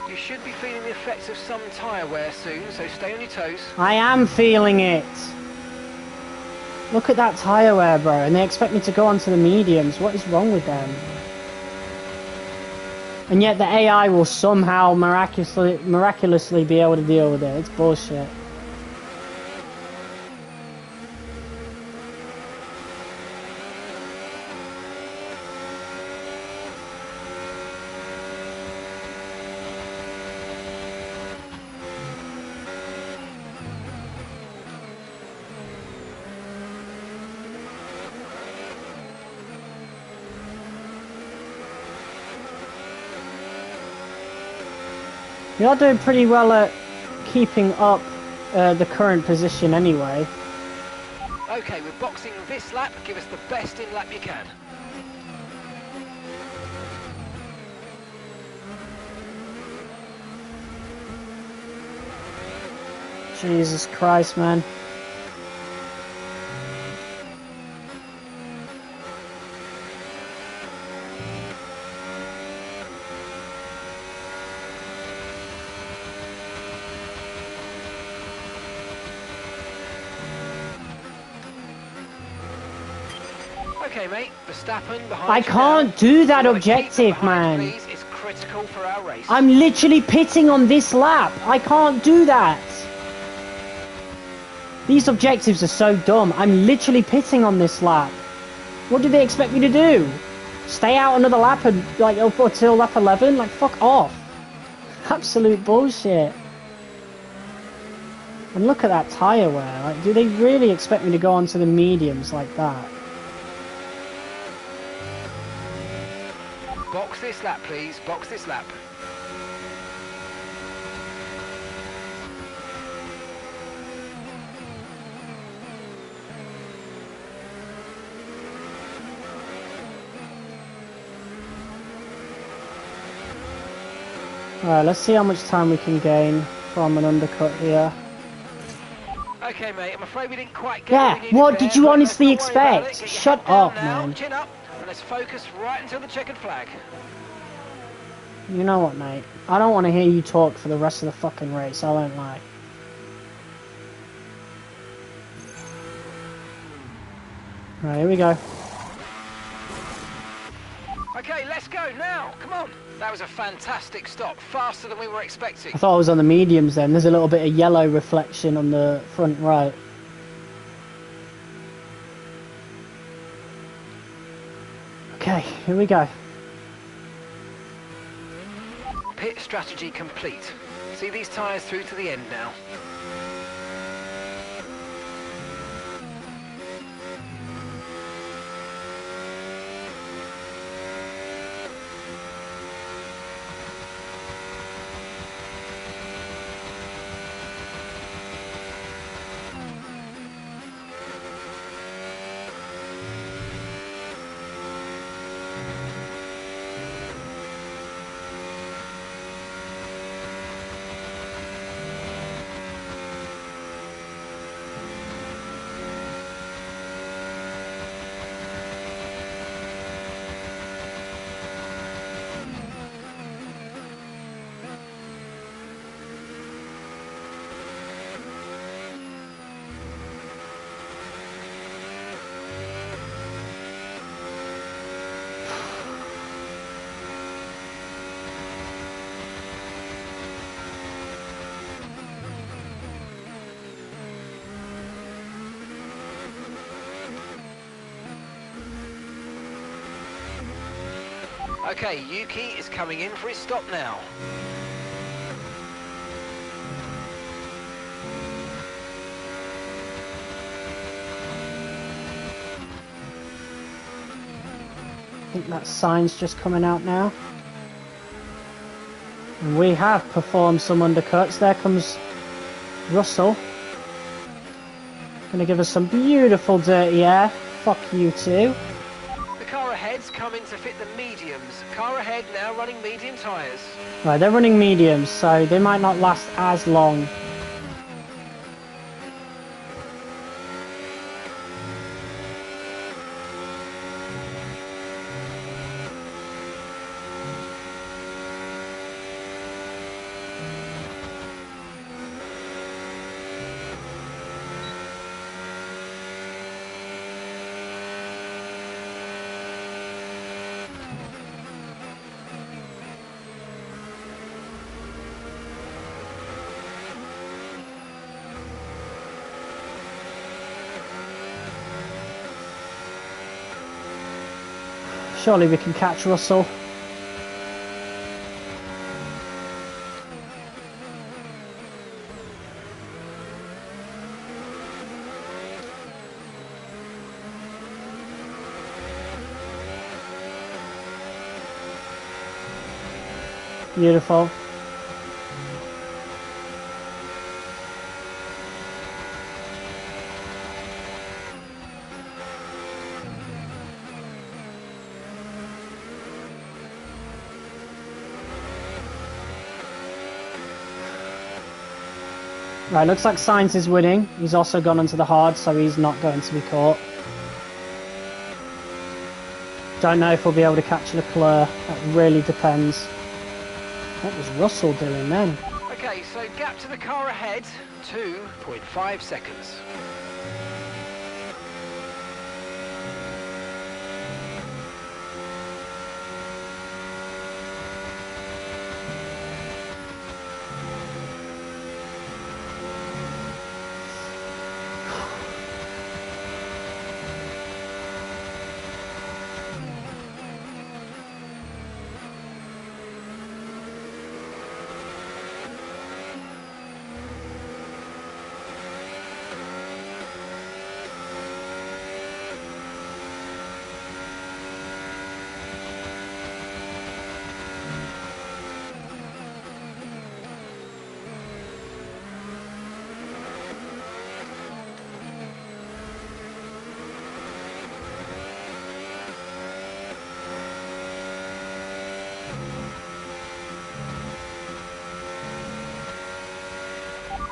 You should be feeling the effects of some tyre wear soon, so stay on your toes. I am feeling it. Look at that tyre wear, bro, and they expect me to go onto the mediums. What is wrong with them? And yet the AI will somehow miraculously be able to deal with it. It's bullshit. You're doing pretty well at keeping up the current position anyway. Okay, we're boxing this lap. Give us the best in lap you can. Jesus Christ, man. Okay, mate. Verstappen behind I you can't now. do that You wanna keep objective, them behind, man. Please. It's critical for our race. I'm literally pitting on this lap. I can't do that. These objectives are so dumb. I'm literally pitting on this lap. What do they expect me to do? Stay out another lap and like up until lap 11? Like fuck off. Absolute bullshit. And look at that tyre wear. Like, do they really expect me to go onto the mediums like that? Box this lap, please. Box this lap. Alright, let's see how much time we can gain from an undercut here. Okay, mate. I'm afraid we didn't quite get Yeah, what we needed what there, did you but honestly let's not worry about expect? it. Get your Shut head down up, now, man. Chin up, and let's focus right until the checkered flag. You know what, mate? I don't want to hear you talk for the rest of the fucking race, I won't lie. Right, here we go. Okay, let's go now. Come on. That was a fantastic stop. Faster than we were expecting. I thought I was on the mediums then. There's a little bit of yellow reflection on the front right. Okay, here we go. Pit strategy complete. See these tyres through to the end now. Okay, Yuki is coming in for his stop now. think that sign's just coming out now. And we have performed some undercuts. There comes Russell. Gonna give us some beautiful dirty air. Fuck you too. The car ahead's coming to fit the mediums. Car ahead now running medium tyres. Right, they're running mediums, so they might not last as long. Surely we can catch Russell. Beautiful. Right, looks like Sainz is winning. He's also gone onto the hard, so he's not going to be caught. Don't know if we'll be able to catch Leclerc. That really depends. What was Russell doing then? Okay, so gap to the car ahead, 2.5 seconds.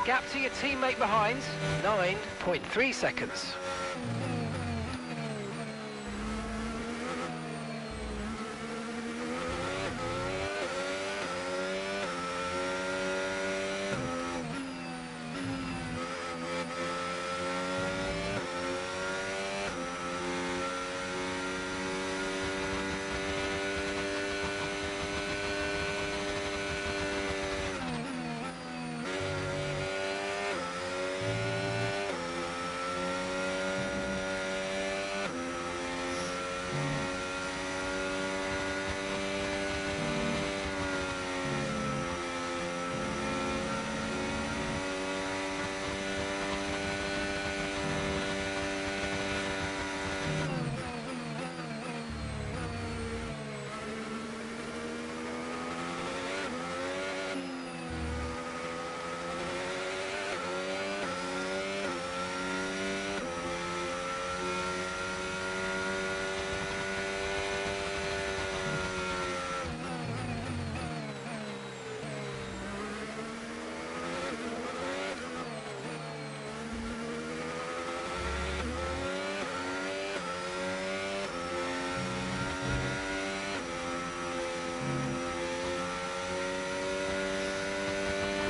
Gap to your teammate behind, 9.3 seconds.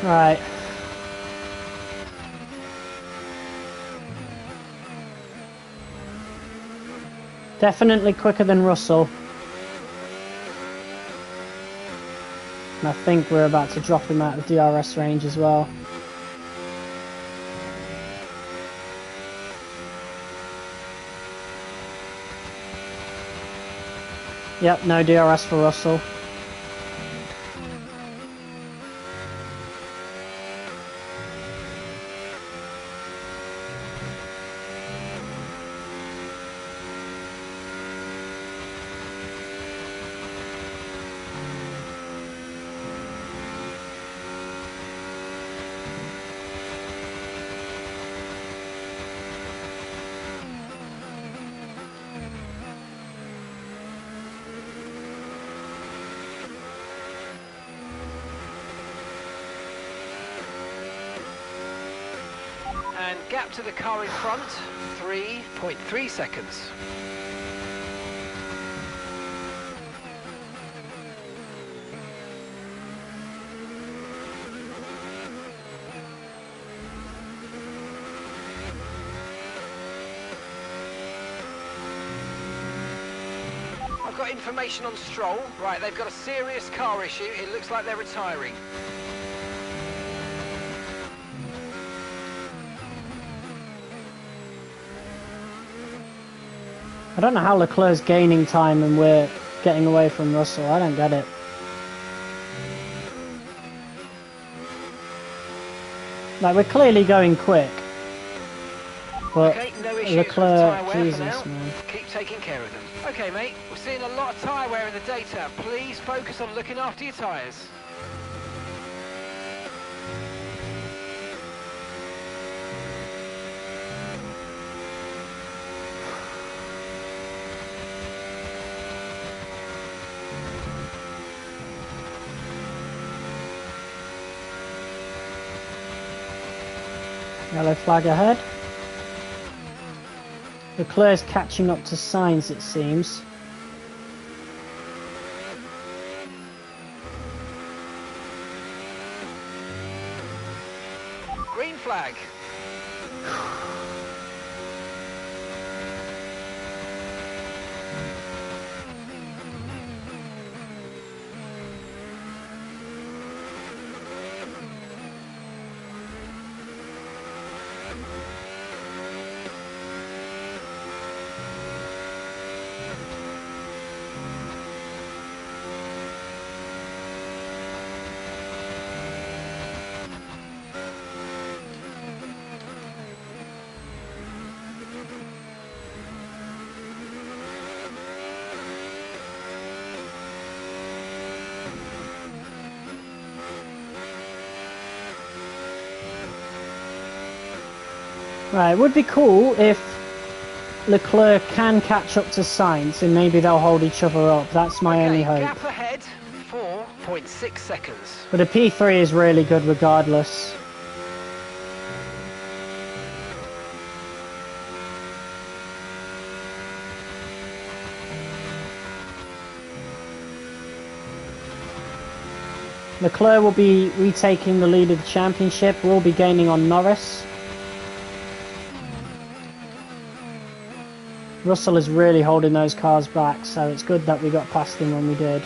Right. Definitely quicker than Russell. And I think we're about to drop him out of DRS range as well. Yep, no DRS for Russell. gap to the car in front, 3.3 seconds. I've got information on Stroll. Right, they've got a serious car issue. It looks like they're retiring. I don't know how Leclerc's gaining time and we're getting away from Russell. I don't get it. Like, we're clearly going quick. But okay, no issues Leclerc, with tyre wear Jesus, for now. man. Keep taking care of them. Okay, mate, we're seeing a lot of tyre wear in the data. Please focus on looking after your tyres. Yellow flag ahead. Leclerc's catching up to Sainz, it seems. Green flag. Right, it would be cool if Leclerc can catch up to Sainz and maybe they'll hold each other up. That's my only hope. Gap ahead, 4.6 seconds. But a P3 is really good regardless. Leclerc will be retaking the lead of the championship. We'll be gaining on Norris. Russell is really holding those cars back, so it's good that we got past him when we did.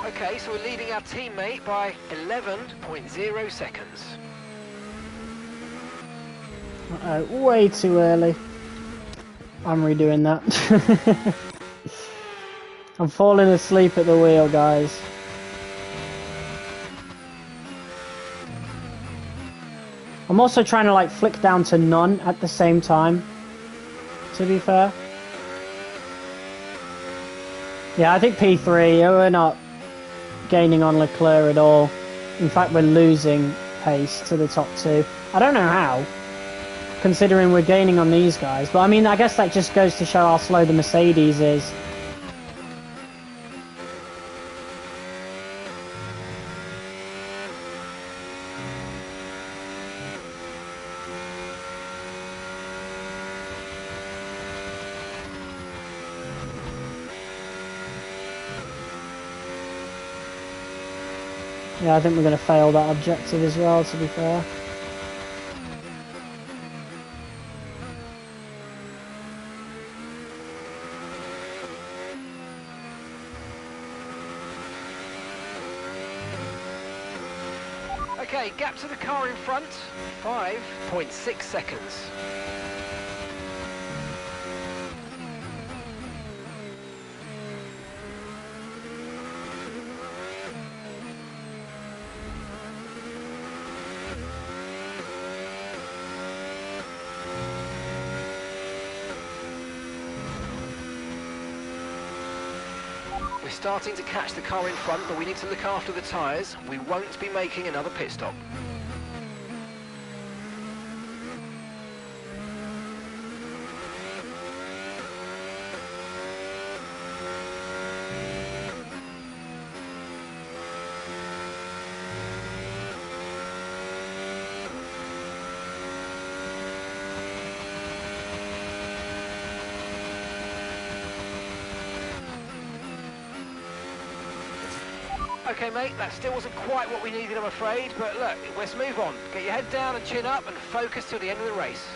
Okay, so we're leading our teammate by 11.0 seconds. Uh-oh, way too early. I'm redoing that. I'm falling asleep at the wheel, guys. I'm also trying to like flick down to none at the same time, to be fair. Yeah, I think P3, we're not gaining on Leclerc at all. In fact, we're losing pace to the top two. I don't know how, considering we're gaining on these guys. But I mean, I guess that just goes to show how slow the Mercedes is. Yeah, I think we're going to fail that objective as well, to be fair. Okay, gap to the car in front, 5.6 seconds. We're starting to catch the car in front, but we need to look after the tyres. We won't be making another pit stop. Okay, mate, that still wasn't quite what we needed, I'm afraid, but look, let's move on. Get your head down and chin up and focus till the end of the race.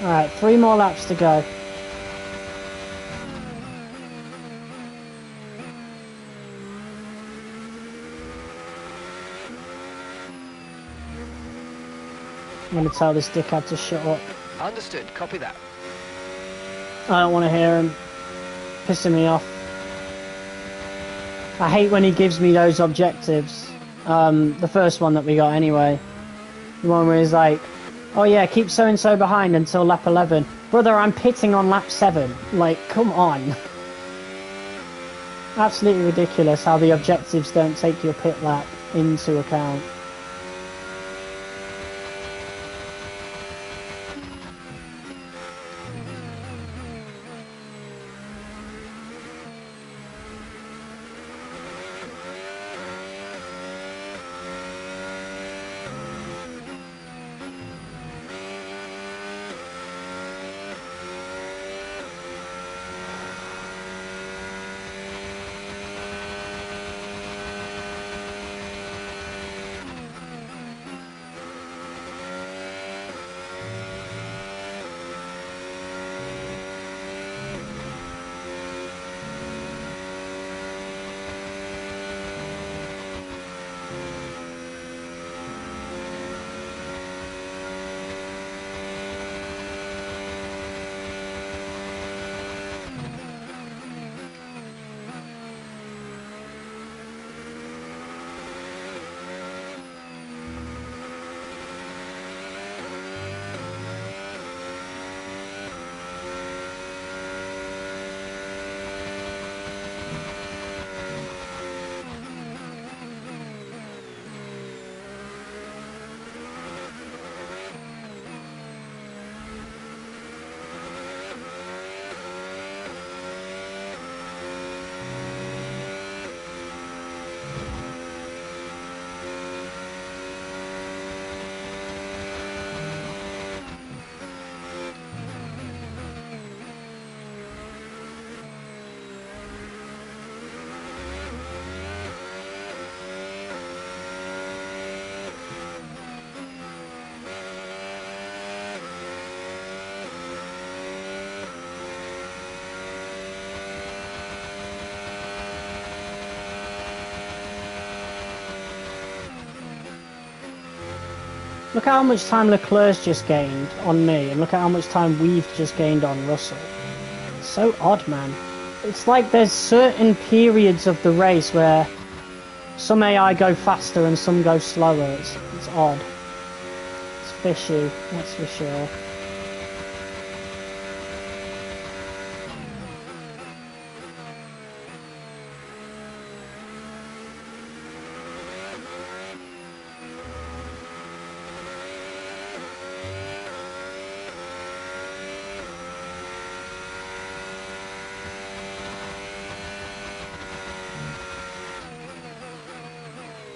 Alright, 3 more laps to go. I'm going to tell this dickhead to shut up. Understood, copy that. I don't want to hear him. Pissing me off. I hate when he gives me those objectives. The first one that we got anyway. The one where he's like, oh yeah, keep so-and-so behind until lap 11. Brother, I'm pitting on lap 7. Like, come on. Absolutely ridiculous how the objectives don't take your pit lap into account. Look at how much time Leclerc's just gained on me, and look at how much time we've just gained on Russell. It's so odd, man. It's like there's certain periods of the race where some AI go faster and some go slower. It's odd. It's fishy, that's for sure.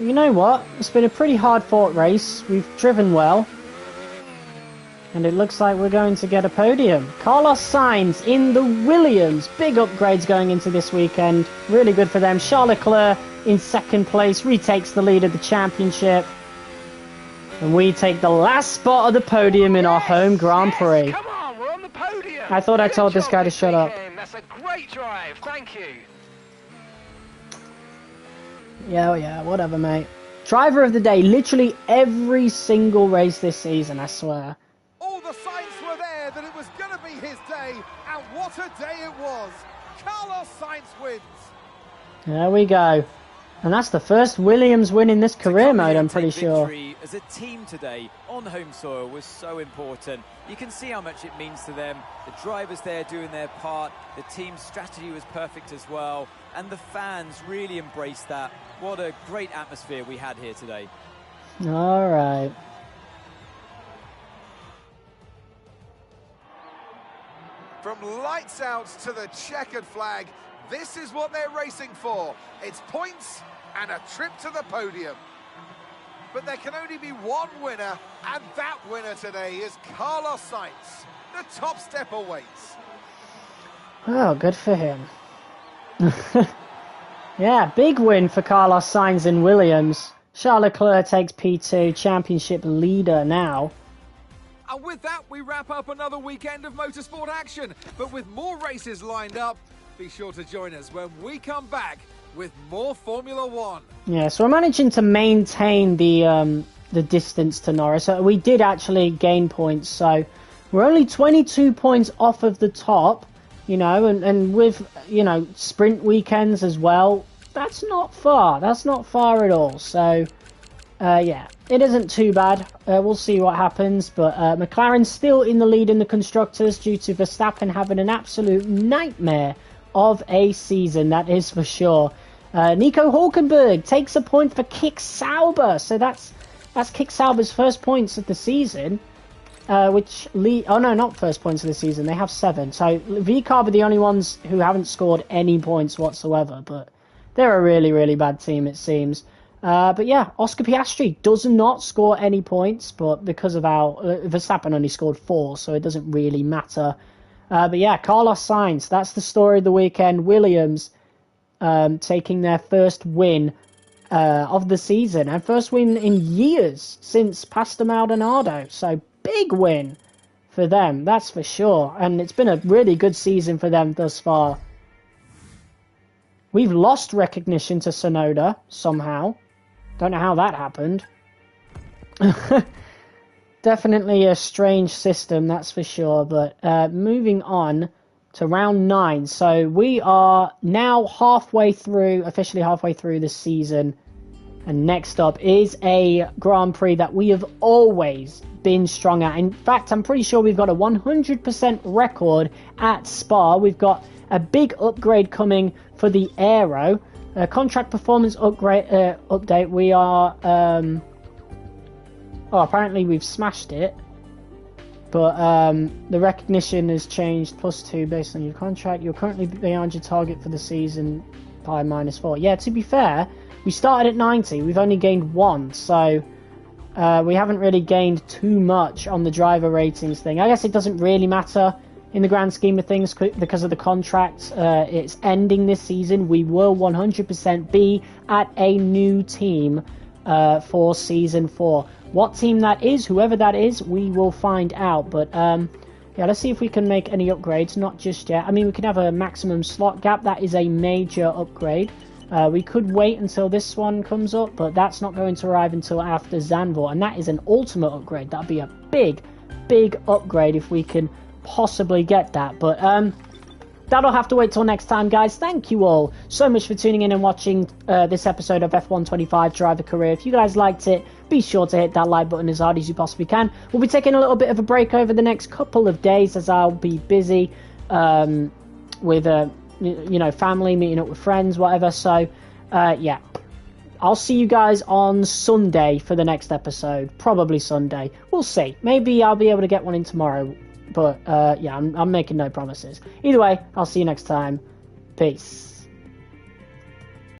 You know what? It's been a pretty hard-fought race. We've driven well. And it looks like we're going to get a podium. Carlos Sainz in the Williams. Big upgrades going into this weekend. Really good for them. Charles Leclerc in second place. Retakes the lead of the championship. And we take the last spot of the podium in our home Grand Prix. Come on, we're on the podium. I thought I told this guy to shut up. That's a great drive. Thank you. Yeah, whatever, mate. Driver of the day, literally every single race this season, I swear. All the signs were there that it was going to be his day, and what a day it was. Carlos Sainz wins. There we go. And that's the first Williams win in this career mode, I'm pretty sure. Victory as a team today on home soil was so important. You can see how much it means to them. The drivers there doing their part. The team's strategy was perfect as well. And the fans really embraced that. What a great atmosphere we had here today. All right. From lights out to the checkered flag, this is what they're racing for. It's points and a trip to the podium. But there can only be one winner, and that winner today is Carlos Sainz. The top step awaits. Oh, good for him. Yeah, big win for Carlos Sainz in Williams. Charles Leclerc takes P2, championship leader now. And with that, we wrap up another weekend of motorsport action. But with more races lined up, be sure to join us when we come back with more Formula One. Yeah, so we're managing to maintain the distance to Norris. We did actually gain points, so we're only 22 points off of the top, you know, and with, you know, sprint weekends as well, that's not far. That's not far at all. So, yeah, it isn't too bad. We'll see what happens, but McLaren's still in the lead in the Constructors due to Verstappen having an absolute nightmare of a season, that is for sure. Nico Hulkenberg takes a point for Kick Sauber, so that's Kick Sauber's first points of the season, oh no, not first points of the season, they have 7, so VCarb are the only ones who haven't scored any points whatsoever, but they're a really, really bad team, it seems. But yeah, Oscar Piastri does not score any points, but because of how Verstappen only scored 4, so it doesn't really matter. But yeah, Carlos Sainz, that's the story of the weekend. Williams taking their first win of the season, and first win in years since Pastor Maldonado. So big win for them, that's for sure. And it's been a really good season for them thus far. We've lost recognition to Sonoda somehow. Don't know how that happened. Definitely a strange system, that's for sure. But moving on to round 9. So we are now officially halfway through the season. And next up is a Grand Prix that we have always been strong at. In fact, I'm pretty sure we've got a 100% record at Spa. We've got a big upgrade coming for the Aero. Contract performance update. We are... apparently we've smashed it. But the recognition has changed, +2 based on your contract. You're currently beyond your target for the season by -4. Yeah, to be fair, we started at 90. We've only gained 1. So we haven't really gained too much on the driver ratings thing. I guess it doesn't really matter in the grand scheme of things because of the contract. It's ending this season. We will 100% be at a new team for season 4. What team that is, whoever that is, we will find out. But yeah, let's see if we can make any upgrades. Not just yet. I mean, we can have a maximum slot gap. That is a major upgrade. We could wait until this one comes up, but that's not going to arrive until after Zandvoort, and that is an ultimate upgrade. That'd be a big, big upgrade if we can possibly get that. But that'll have to wait till next time, guys. Thank you all so much for tuning in and watching this episode of F125 Driver Career. If you guys liked it, be sure to hit that like button as hard as you possibly can. We'll be taking a little bit of a break over the next couple of days as I'll be busy with family, meeting up with friends, whatever. So yeah, I'll see you guys on Sunday for the next episode. Probably Sunday. We'll see. Maybe I'll be able to get one in tomorrow. But yeah, I'm making no promises. Either way, I'll see you next time. Peace.